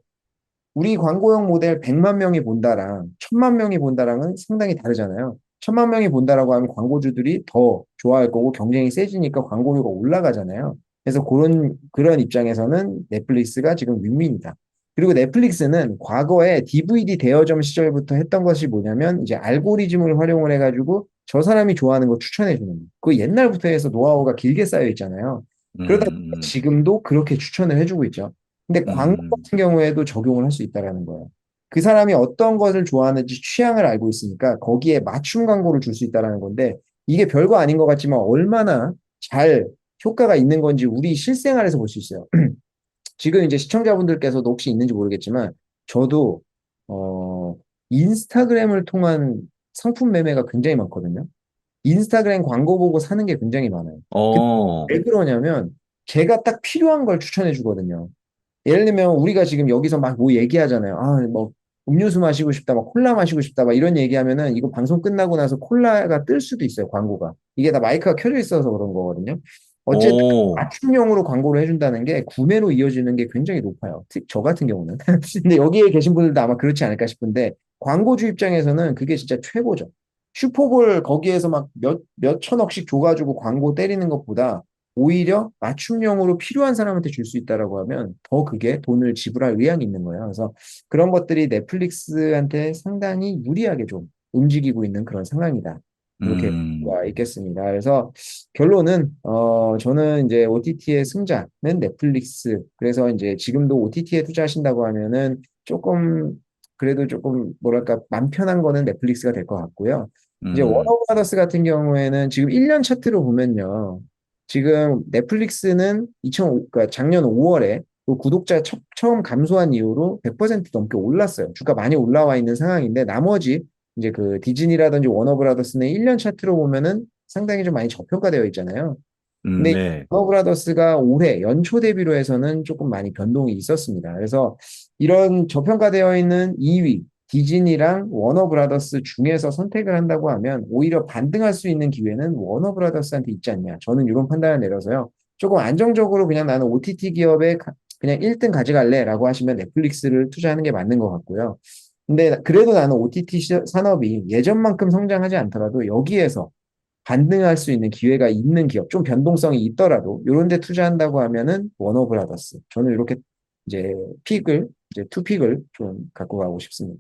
우리 광고형 모델 100만 명이 본다랑 1000만 명이 본다랑은 상당히 다르잖아요. 1000만 명이 본다라고 하면 광고주들이 더 좋아할 거고 경쟁이 세지니까 광고료가 올라가잖아요. 그래서 그런 입장에서는 넷플릭스가 지금 윈윈이다. 그리고 넷플릭스는 과거에 DVD 대여점 시절부터 했던 것이 뭐냐면 이제 알고리즘을 활용을 해가지고 저 사람이 좋아하는 거 추천해 주는 거. 그 옛날부터 해서 노하우가 길게 쌓여 있잖아요. 그러다 보니까 음, 지금도 그렇게 추천을 해주고 있죠. 근데 광고 음, 같은 경우에도 적용을 할 수 있다라는 거예요. 그 사람이 어떤 것을 좋아하는지 취향을 알고 있으니까 거기에 맞춤 광고를 줄 수 있다라는 건데 이게 별거 아닌 것 같지만 얼마나 잘 효과가 있는 건지 우리 실생활에서 볼 수 있어요. 지금 이제 시청자분들께서도 혹시 있는지 모르겠지만 저도 어, 인스타그램을 통한 상품 매매가 굉장히 많거든요. 인스타그램 광고 보고 사는 게 굉장히 많아요. 근데 어, 왜 그러냐면 제가 딱 필요한 걸 추천해 주거든요. 예를 들면 우리가 지금 여기서 막 뭐 얘기하잖아요. 아, 뭐 음료수 마시고 싶다, 막 콜라 마시고 싶다, 막 이런 얘기하면은 이거 방송 끝나고 나서 콜라가 뜰 수도 있어요, 광고가. 이게 다 마이크가 켜져 있어서 그런 거거든요. 어쨌든 오, 맞춤형으로 광고를 해준다는 게 구매로 이어지는 게 굉장히 높아요. 특히 저 같은 경우는. 근데 여기에 계신 분들도 아마 그렇지 않을까 싶은데 광고주 입장에서는 그게 진짜 최고죠. 슈퍼볼 거기에서 막 몇 천억씩 줘가지고 광고 때리는 것보다 오히려 맞춤형으로 필요한 사람한테 줄 수 있다라고 하면 더 그게 돈을 지불할 의향이 있는 거예요. 그래서 그런 것들이 넷플릭스한테 상당히 유리하게 좀 움직이고 있는 그런 상황이다. 이렇게 볼 음, 수가 있겠습니다. 그래서 결론은 저는 이제 OTT의 승자는 넷플릭스. 그래서 이제 지금도 OTT에 투자하신다고 하면은 조금 그래도 조금 뭐랄까 맘 편한 거는 넷플릭스가 될 것 같고요. 이제 음, 워너브라더스 같은 경우에는 지금 1년 차트로 보면요. 지금 넷플릭스는 그러니까 작년 5월에 그 구독자 처음 감소한 이후로 100% 넘게 올랐어요. 주가 많이 올라와 있는 상황인데 나머지 이제 그 디즈니라든지 워너브라더스는 1년 차트로 보면은 상당히 좀 많이 저평가되어 있잖아요. 근데 네, 워너브라더스가 올해 연초 대비로 해서는 조금 많이 변동이 있었습니다. 그래서 이런 저평가되어 있는 2위 디즈니랑 워너브라더스 중에서 선택을 한다고 하면 오히려 반등할 수 있는 기회는 워너브라더스한테 있지 않냐. 저는 이런 판단을 내려서요. 조금 안정적으로 그냥 나는 OTT 기업에 그냥 1등 가져갈래라고 하시면 넷플릭스를 투자하는 게 맞는 것 같고요. 근데 그래도 나는 OTT 산업이 예전만큼 성장하지 않더라도 여기에서 반등할 수 있는 기회가 있는 기업, 좀 변동성이 있더라도 이런 데 투자한다고 하면은 워너브라더스. 저는 이렇게 이제 픽을 이제 투픽을 좀 갖고 가고 싶습니다.